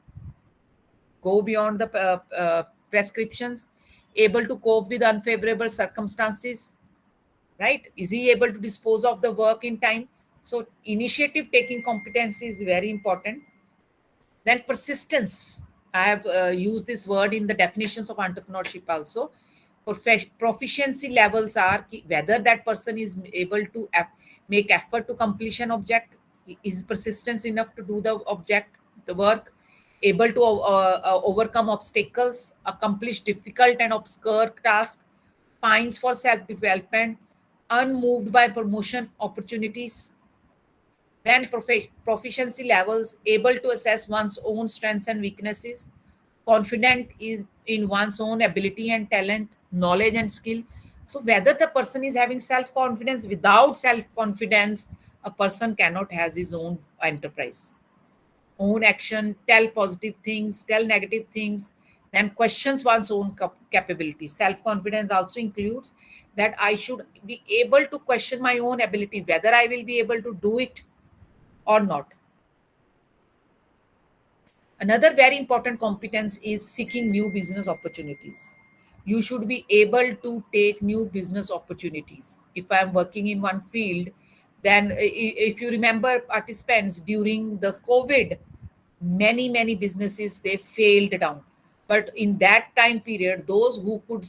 go beyond the prescriptions, able to cope with unfavorable circumstances? Right, is he able to dispose of the work in time? So initiative taking competency is very important. Then persistence, I have used this word in the definitions of entrepreneurship also. Proficiency levels are whether that person is able to make effort to accomplish an object, is persistence enough to do the object, the work, able to overcome obstacles, accomplish difficult and obscure tasks, pines for self-development, unmoved by promotion opportunities. Then proficiency levels, able to assess one's own strengths and weaknesses, confident in one's own ability and talent, knowledge and skill. So whether the person is having self confidence, without self confidence, a person cannot has his own enterprise, own action, tell positive things, tell negative things, then questions one's own capability. Self confidence also includes that I should be able to question my own ability, whether I will be able to do it or not. Another very important competence is seeking new business opportunities. You should be able to take new business opportunities. If I'm working in one field, then if you remember participants during the COVID, many businesses they failed down. But in that time period, those who could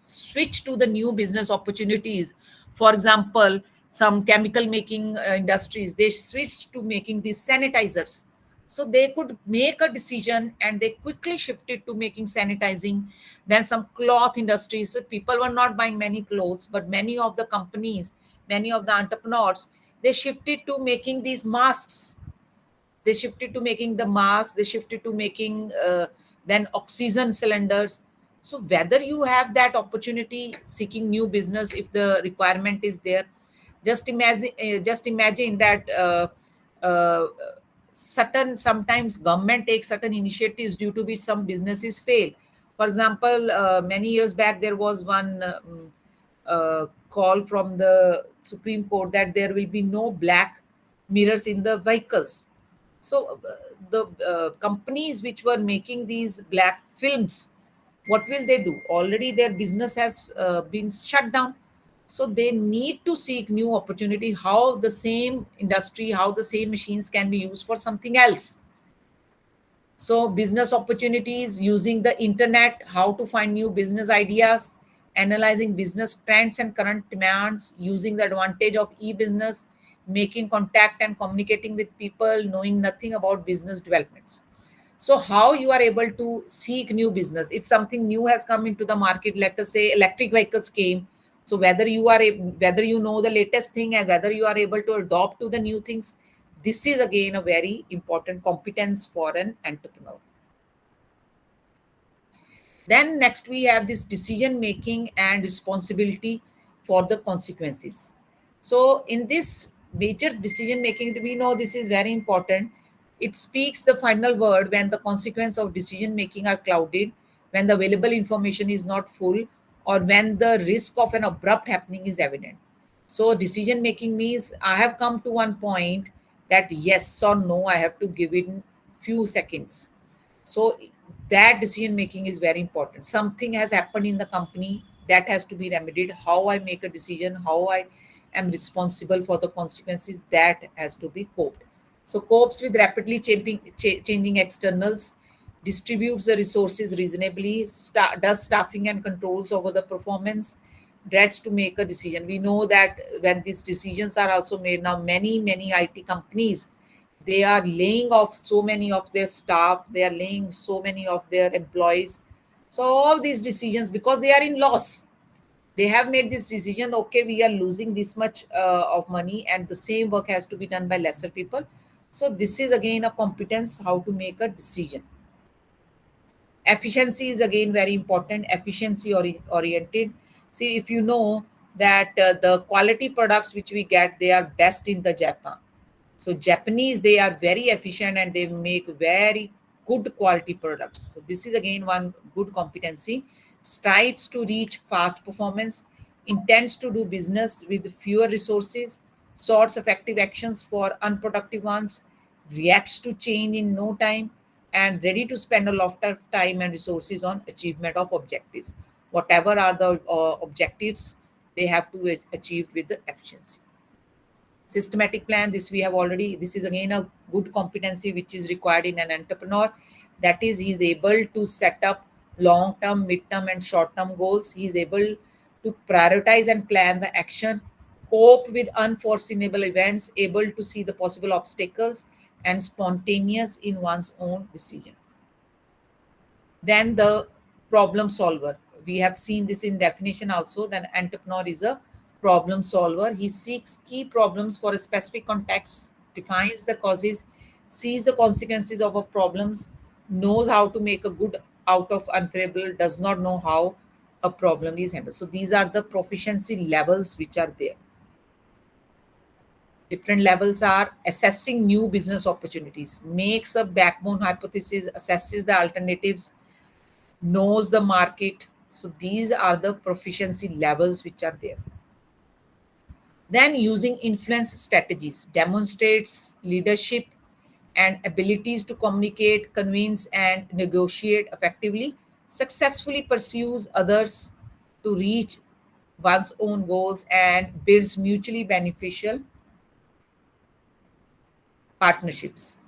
switch to the new business opportunities, for example, some chemical making industries, they switched to making these sanitizers, so they could make a decision and they quickly shifted to making sanitizing. Then some cloth industries, so people were not buying many clothes, but many of the companies, many of the entrepreneurs, they shifted to making these masks. They shifted to making the masks, they shifted to making then oxygen cylinders. So whether you have that opportunity seeking new business, if the requirement is there, just imagine that uh, certain, sometimes government takes certain initiatives due to which some businesses fail. For example, many years back there was one call from the Supreme Court that there will be no black mirrors in the vehicles. So the companies which were making these black films, what will they do? Already their business has been shut down. So they need to seek new opportunity, how the same industry, how the same machines can be used for something else. So, business opportunities, using the internet, how to find new business ideas, analyzing business trends and current demands, using the advantage of e business, making contact and communicating with people, knowing nothing about business developments. So, how you are able to seek new business? If something new has come into the market, let us say electric vehicles came. So, whether you know the latest thing and whether you are able to adopt to the new things, this is again a very important competence for an entrepreneur. Then next we have this decision making and responsibility for the consequences. So in this major decision making, we know this is very important. It speaks the final word when the consequence of decision making are clouded, when the available information is not full, or when the risk of an abrupt happening is evident. So decision making means I have come to one point that yes or no, I have to give it in few seconds. So that decision making is very important. Something has happened in the company that has to be remedied. How I make a decision, how I am responsible for the consequences, that has to be coped. So copes with rapidly changing externals, distributes the resources reasonably, does staffing and controls over the performance, dreads to make a decision. We know that when these decisions are also made now, many IT companies, they are laying off so many of their staff, they are laying so many of their employees. So all these decisions, because they are in loss, they have made this decision, okay, we are losing this much of money and the same work has to be done by lesser people. So this is again a competence, how to make a decision. Efficiency is again very important, efficiency oriented. See, if you know that the quality products which we get, they are best in the Japan. So Japanese, they are very efficient and they make very good quality products. So this is again one good competency. Strives to reach fast performance, intends to do business with fewer resources, sorts effective actions for unproductive ones, reacts to change in no time, and ready to spend a lot of time and resources on achievement of objectives. Whatever are the objectives, they have to be achieved with the efficiency. Systematic plan, this we have already, this is again a good competency which is required in an entrepreneur. That is, he is able to set up long term, mid term and short term goals. He is able to prioritize and plan the action, cope with unforeseeable events, able to see the possible obstacles, and spontaneous in one's own decision. Then the problem solver, we have seen this in definition also, that entrepreneur is a problem solver. He seeks key problems for a specific context, defines the causes, sees the consequences of a problems, knows how to make a good out of unfavorable, does not know how a problem is handled. So these are the proficiency levels which are there. Different levels are assessing new business opportunities, makes a backbone hypothesis, assesses the alternatives, knows the market. So these are the proficiency levels which are there. Then using influence strategies, demonstrates leadership and abilities to communicate, convince, and negotiate effectively, successfully pursues others to reach one's own goals, and builds mutually beneficial partnerships.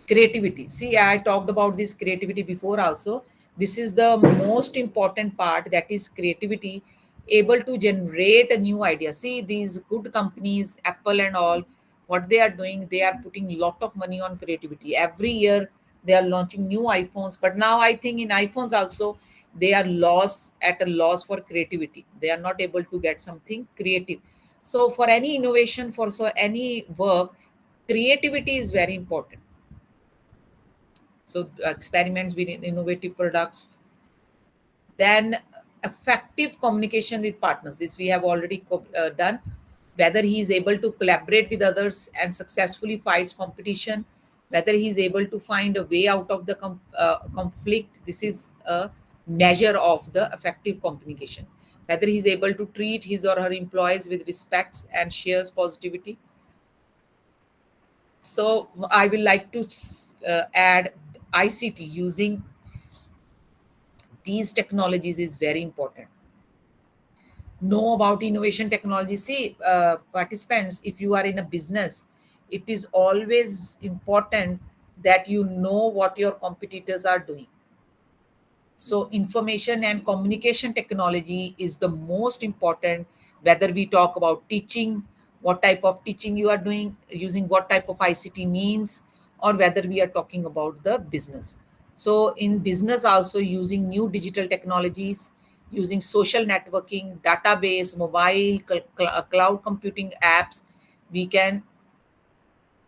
Creativity, see, I talked about this creativity before also. This is the most important part, that is creativity, able to generate a new idea. See, these good companies, Apple and all, what they are doing, they are putting lot of money on creativity. Every year they are launching new iPhones, but now I think in iPhones also they are lost at a loss for creativity. They are not able to get something creative. So for any innovation, for so any work, creativity is very important. So experiments with innovative products. Then effective communication with partners, this we have already done. Whether he is able to collaborate with others and successfully fights competition, whether he is able to find a way out of the conflict, this is a measure of the effective communication. Whether he is able to treat his or her employees with respect and shares positivity. So I will like to add ICT, using these technologies is very important. Know about innovation technology. See, participants, if you are in a business, it is always important that you know what your competitors are doing. So information and communication technology is the most important, whether we talk about teaching, what type of teaching you are doing, using what type of ICT means, or whether we are talking about the business. So in business also, using new digital technologies, using social networking, database, mobile, cloud computing apps, we can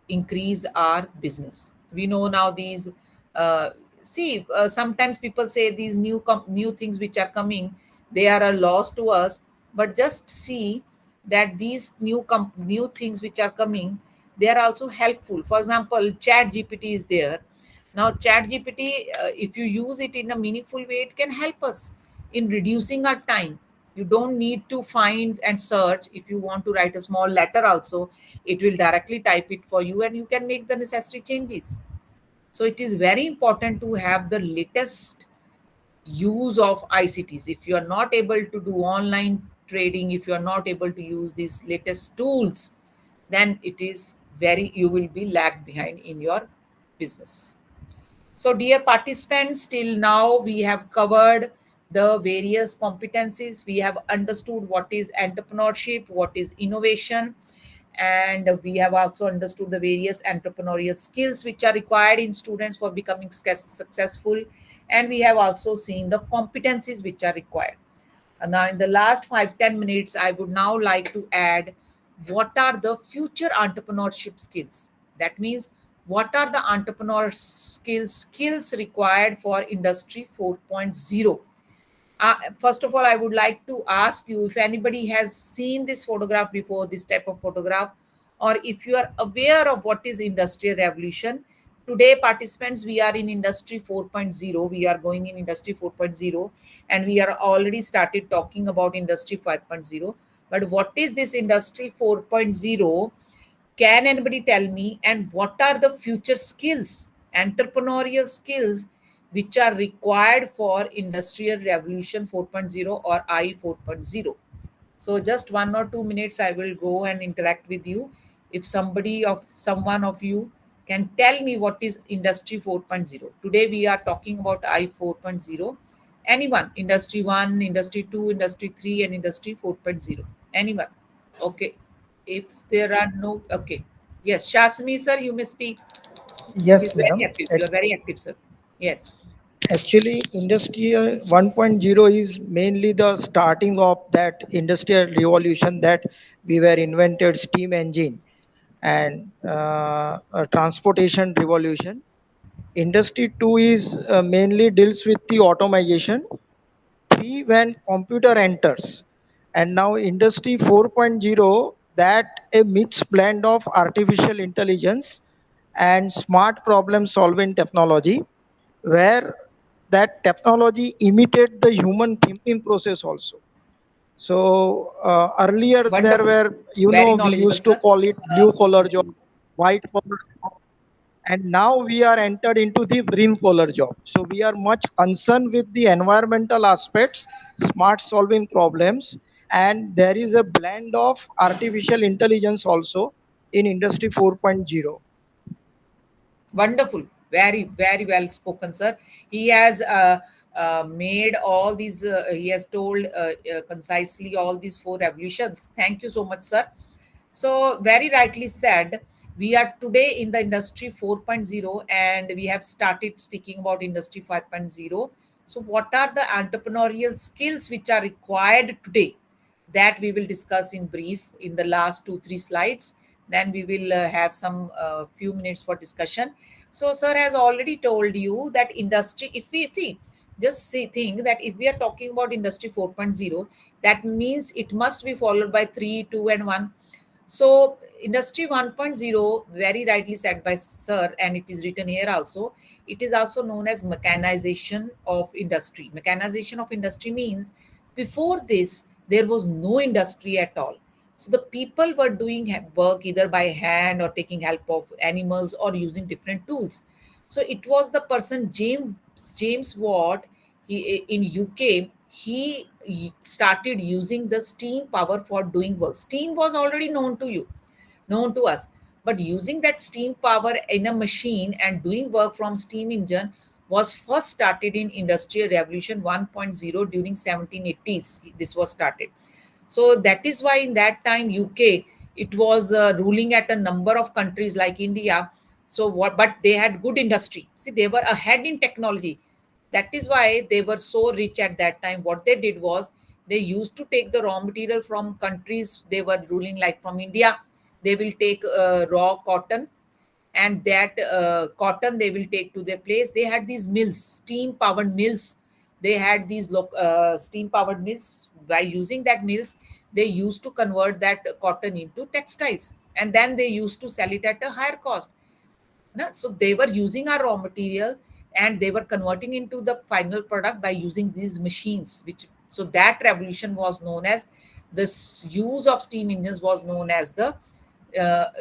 increase our business. We know now these see, sometimes people say these new things which are coming, they are a loss to us. But just see that these new things which are coming, they are also helpful. For example, chat gpt is there. Now chat gpt, if you use it in a meaningful way, it can help us in reducing our time. You don't need to find and search. If you want to write a small letter also, it will directly type it for you and you can make the necessary changes. So it is very important to have the latest use of ICTs. If you are not able to do online trading, if you are not able to use these latest tools, then it is very, you will be lag behind in your business. So, dear participants, till now we have covered the various competencies. We have understood what is entrepreneurship, what is innovation, and we have also understood the various entrepreneurial skills which are required in students for becoming successful. And we have also seen the competencies which are required. And now, in the last 5-10 minutes, I would now like to add what are the future entrepreneurship skills. That means, what are the entrepreneur skills required for Industry 4.0? First of all, I would like to ask you if anybody has seen this photograph before, this type of photograph, or if you are aware of what is industrial revolution. Today, participants, we are in Industry 4.0. We are going in Industry 4.0, and we are already started talking about Industry 5.0. But what is this Industry 4.0? Can anybody tell me? And what are the future skills, entrepreneurial skills, which are required for Industrial Revolution 4.0 or I 4.0? So just 1 or 2 minutes, I will go and interact with you. If someone of you can tell me what is Industry 4.0. Today we are talking about I 4.0. Anyone? Industry 1, Industry 2, Industry 3, and Industry 4.0. Anyone? Okay. If there are no, okay. Yes, Shasmi sir, you may speak. He's Yes, very madam. active. You are very active, sir. Yes. Actually, Industry 1.0 is mainly the starting of that industrial revolution that we were invented steam engine. and transportation revolution. Industry 2 is mainly deals with the automation. 3 when computer enters, and now industry 4.0, that a mixed blend of artificial intelligence and smart problem solving technology, where that technology imitate the human thinking process also. So earlier there Wonderful. were, Very we knowledgeable, used to sir. call it blue collar job, white collar job, and now we are entered into the green collar job. So we are much concerned with the environmental aspects, smart solving problems, and there is a blend of artificial intelligence also in industry 4.0. Wonderful. Very, very well spoken, sir. He has made all these, he has told concisely all these four revolutions. Thank you so much, sir. So, very rightly said, we are today in the industry 4.0 and we have started speaking about industry 5.0. So, what are the entrepreneurial skills which are required today? That we will discuss in brief in the last 2 3 slides. Then we will have some few minutes for discussion. So sir has already told you that industry, if we see, just see, think that if we are talking about industry 4.0, that means it must be followed by 3 2 and 1. So industry 1.0, very rightly said by sir, and it is written here also, it is also known as mechanization of industry. Mechanization of industry means before this there was no industry at all. So the people were doing work either by hand or taking help of animals or using different tools. So it was the person James Watt, he, in UK, he started using the steam power for doing work. Steam was already known to us, but using that steam power in a machine and doing work from steam engine was first started in industrial revolution 1.0 during 1780s. This was started. So that is why in that time UK, it was ruling at a number of countries like India. So what, but they had good industry. See, they were ahead in technology. That is why they were so rich at that time. What they did was they used to take the raw material from countries they were ruling, like from India. They will take raw cotton, and that cotton they will take to their place. They had these mills, steam powered mills. They had these steam powered mills. By using that mills, they used to convert that cotton into textiles, and then they used to sell it at a higher cost. So they were using our raw material and they were converting into the final product by using these machines, which, so that revolution was known as, this use of steam engines was known as the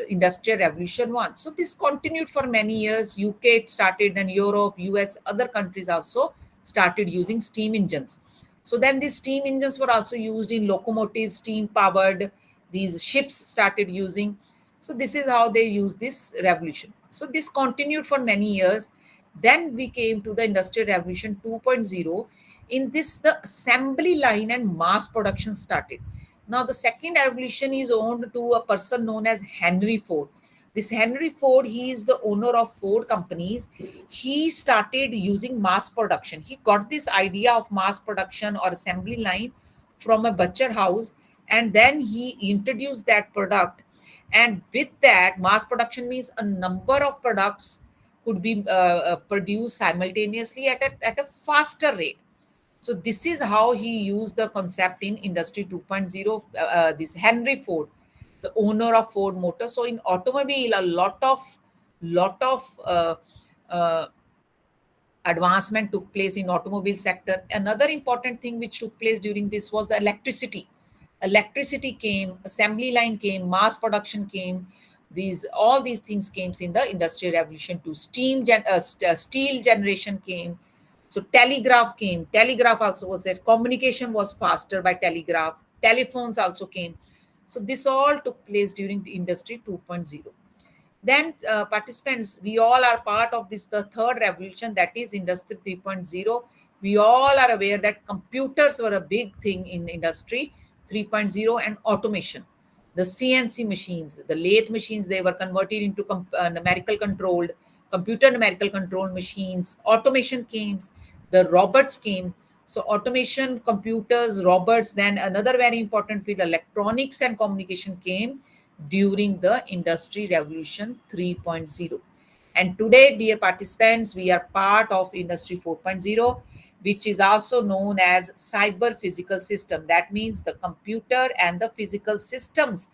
industrial revolution one. So this continued for many years. UK it started, then Europe, US, other countries also started using steam engines. So then these steam engines were also used in locomotives, steam powered, these ships started using. So this is how they use this revolution. So this continued for many years. Then we came to the industrial revolution 2.0. In this, the assembly line and mass production started. Now the second revolution is owned to a person known as Henry Ford. This Henry Ford, he is the owner of Ford companies. He started using mass production. He got this idea of mass production or assembly line from a butcher house, and then he introduced that product. And with that, mass production means a number of products could be produced simultaneously at a faster rate. So this is how he used the concept in industry 2.0. This Henry Ford, the owner of Ford Motors. So in automobile, a lot of uh, advancement took place in automobile sector. Another important thing which took place during this was the electricity. Electricity came, assembly line came, mass production came. These, all these things came in the industrial revolution to steel generation came. So telegraph came. Telegraph also was there. Communication was faster by telegraph. Telephones also came. So this all took place during the industry 2.0. Then participants, we all are part of this, the third revolution, that is industry 3.0. We all are aware that computers were a big thing in industry 3.0, and automation. The CNC machines, the lathe machines, they were converted into numerical controlled, computer numerical controlled machines. Automation came, the robots came. So automation, computers, robots. Then another very important field, electronics and communication came during the Industry Revolution 3.0. And today, dear participants, we are part of Industry 4.0, which is also known as cyber physical system. That means the computer and the physical systems,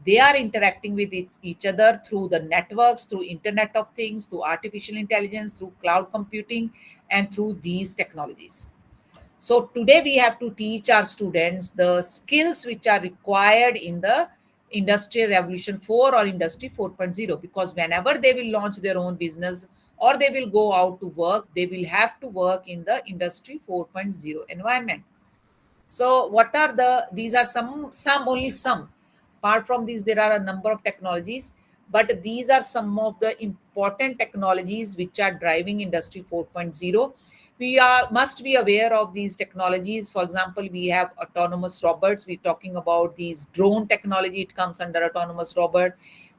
they are interacting with each other through the networks, through Internet of Things, through artificial intelligence, through cloud computing, and through these technologies. So today we have to teach our students the skills which are required in the Industrial Revolution 4 or Industry 4.0, because whenever they will launch their own business or they will go out to work, they will have to work in the Industry 4.0 environment. So what are these are some only some. Apart from these, there are a number of technologies, but these are some of the important technologies which are driving Industry 4.0. We are must be aware of these technologies. For example, we have autonomous robots. We're talking about these drone technology. It comes under autonomous robot.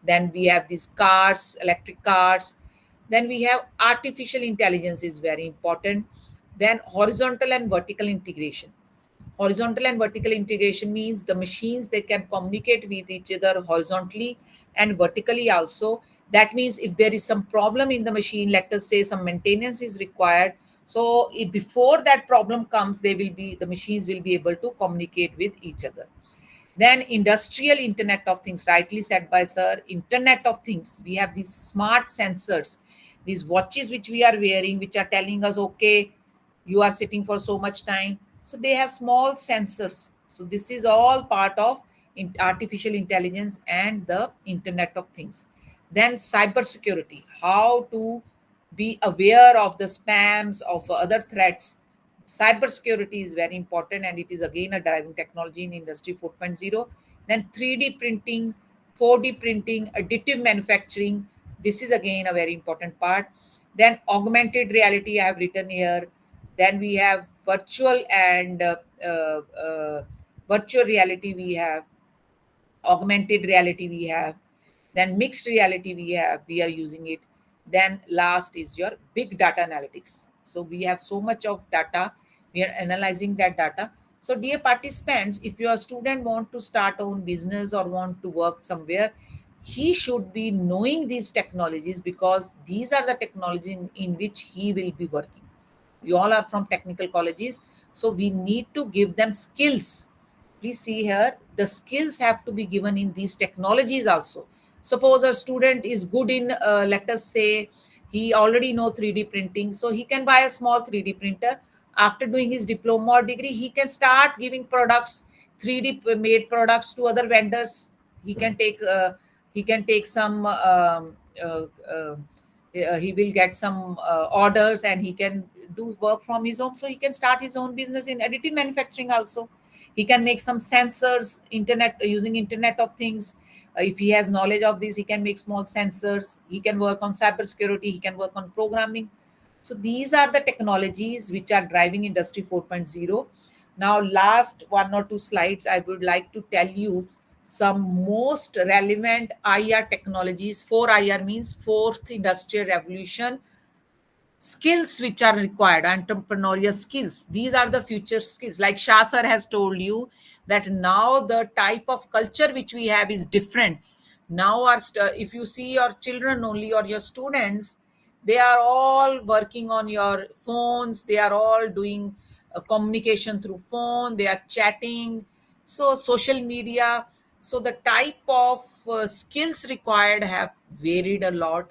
Then we have these cars, electric cars. Then we have artificial intelligence is very important. Then horizontal and vertical integration. Horizontal and vertical integration means the machines, they can communicate with each other horizontally and vertically also. That means if there is some problem in the machine, let us say some maintenance is required, so before that problem comes, they will be the machines will be able to communicate with each other. Then industrial Internet of Things, rightly said by sir, Internet of Things. We have these smart sensors, these watches which we are wearing, which are telling us, okay, you are sitting for so much time. So they have small sensors. So this is all part of artificial intelligence and the Internet of Things. Then cybersecurity, how to be aware of the spams of other threats. Cybersecurity is very important, and it is again a driving technology in Industry 4.0. Then 3D printing, 4D printing, additive manufacturing. This is again a very important part. Then augmented reality, I have written here. Then we have virtual and virtual reality. We have augmented reality. We have then mixed reality, we are using it. Then last is your big data analytics. So we have so much of data, we are analyzing that data. So dear participants, if your student want to start own business or want to work somewhere, he should be knowing these technologies, because these are the technology in which he will be working. You all are from technical colleges, so we need to give them skills. Please see here, the skills have to be given in these technologies also. Suppose a student is good in, let us say, he already know 3D printing, so he can buy a small 3D printer. After doing his diploma or degree, he can start giving products, 3D made products to other vendors. He can take some he will get some orders, and he can do work from his home. So he can start his own business in additive manufacturing also. He can make some sensors, internet, using Internet of Things. If he has knowledge of this, he can make small sensors. He can work on cybersecurity, he can work on programming. So these are the technologies which are driving Industry 4.0. Now, last one or two slides, I would like to tell you some most relevant IR technologies. 4 IR means fourth industrial revolution skills which are required, entrepreneurial skills. These are the future skills. Like Shah sir has told you that now the type of culture which we have is different. Now if you see your children only or your students, they are all working on your phones, they are all doing communication through phone, they are chatting, so social media. So the type of skills required have varied a lot.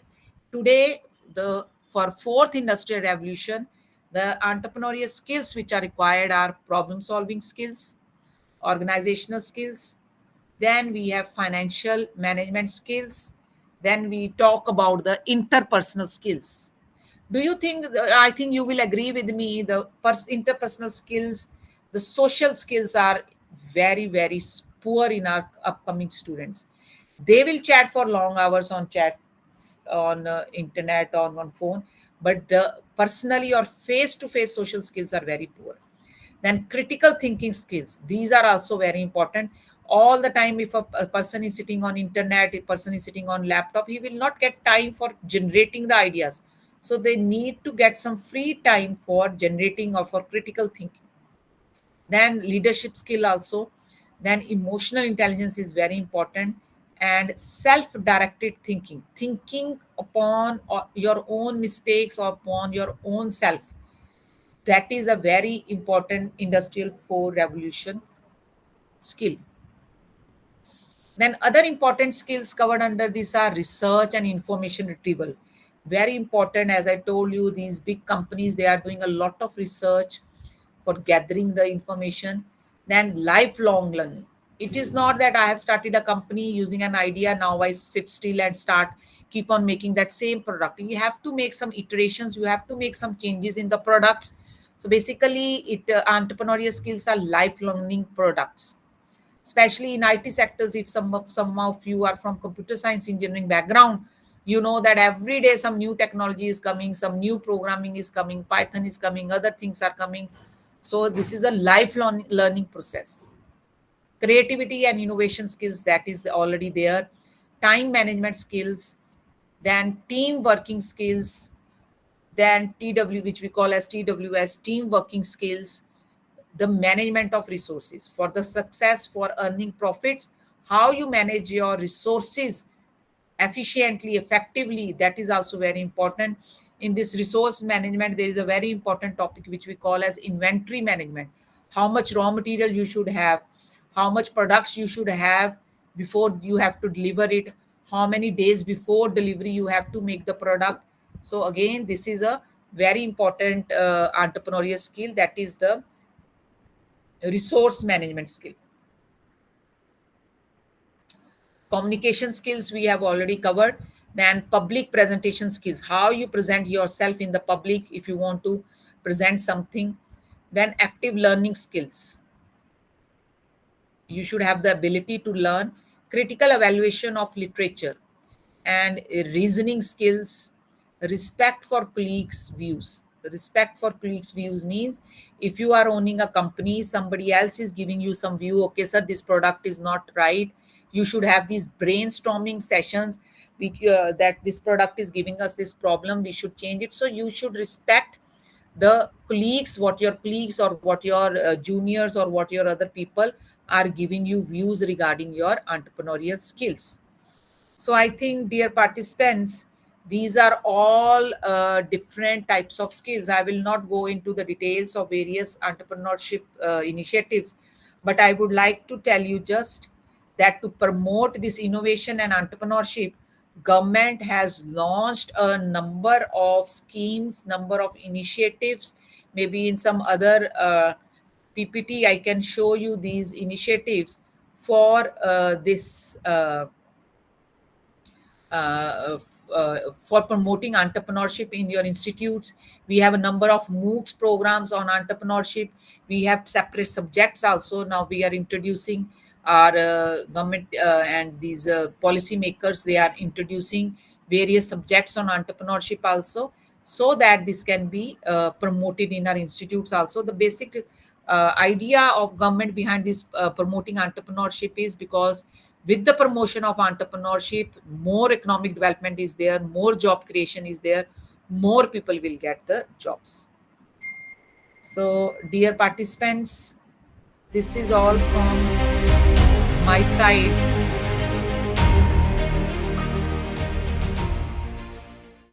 Today, the for fourth industrial revolution, the entrepreneurial skills which are required are problem solving skills, organizational skills, then we have financial management skills, then we talk about the interpersonal skills. Do you think, I think you will agree with me, the interpersonal skills, the social skills are very, very poor in our upcoming students. They will chat for long hours on chats, on internet, on phone, but the personally or face to face social skills are very poor. Then critical thinking skills, these are also very important. All the time, if a person is sitting on internet, a person is sitting on laptop, he will not get time for generating the ideas. So they need to get some free time for generating or for critical thinking. Then leadership skill also. Then emotional intelligence is very important. and self directed thinking, thinking upon your own mistakes or upon your own self. That is a very important industrial 4 revolution skill. Then other important skills covered under this are research and information retrieval. Very important, as I told you, these big companies, they are doing a lot of research for gathering the information. Then lifelong learning. It is not that I have started a company using an idea, now I sit still and start keep on making that same product. You have to make some iterations, you have to make some changes in the products. So basically, entrepreneurial skills are lifelong learning products, especially in IT sectors. If some of you are from computer science engineering background, you know that every day some new technology is coming, some new programming is coming, Python is coming, other things are coming. So this is a lifelong learning process. Creativity and innovation skills, that is already there. Time management skills, then team working skills, then TW, which we call as TWS, team working skills, the management of resources for the success, for earning profits, how you manage your resources efficiently, effectively, that is also very important. In this resource management, there is a very important topic which we call as inventory management. How much raw material you should have, how much products you should have before you have to deliver it, how many days before delivery you have to make the product. So again, this is a very important entrepreneurial skill, that is the resource management skill. Communication skills we have already covered. Then public presentation skills, how you present yourself in the public if you want to present something. Then active learning skills, you should have the ability to learn. Critical evaluation of literature and reasoning skills. Respect for colleagues views. Respect for colleagues views means, if you are owning a company, somebody else is giving you some view, okay sir, this product is not right, you should have these brainstorming sessions. That this product is giving us this problem, we should change it. So you should respect the colleagues, what your colleagues or what your juniors or what your other people are giving you views regarding your entrepreneurial skills. So I think, dear participants, these are all different types of skills. I will not go into the details of various entrepreneurship initiatives, but I would like to tell you just that to promote this innovation and entrepreneurship, government has launched a number of schemes, number of initiatives. Maybe in some other PPT, I can show you these initiatives for this. For promoting entrepreneurship in your institutes. We have a number of MOOCs programs on entrepreneurship. We have separate subjects also. Now we are introducing our government and these policy makers. They are introducing various subjects on entrepreneurship also, so that this can be promoted in our institutes also. The basic idea of government behind this promoting entrepreneurship is because with the promotion of entrepreneurship, more economic development is there, more job creation is there, more people will get the jobs. So dear participants, this is all from my side.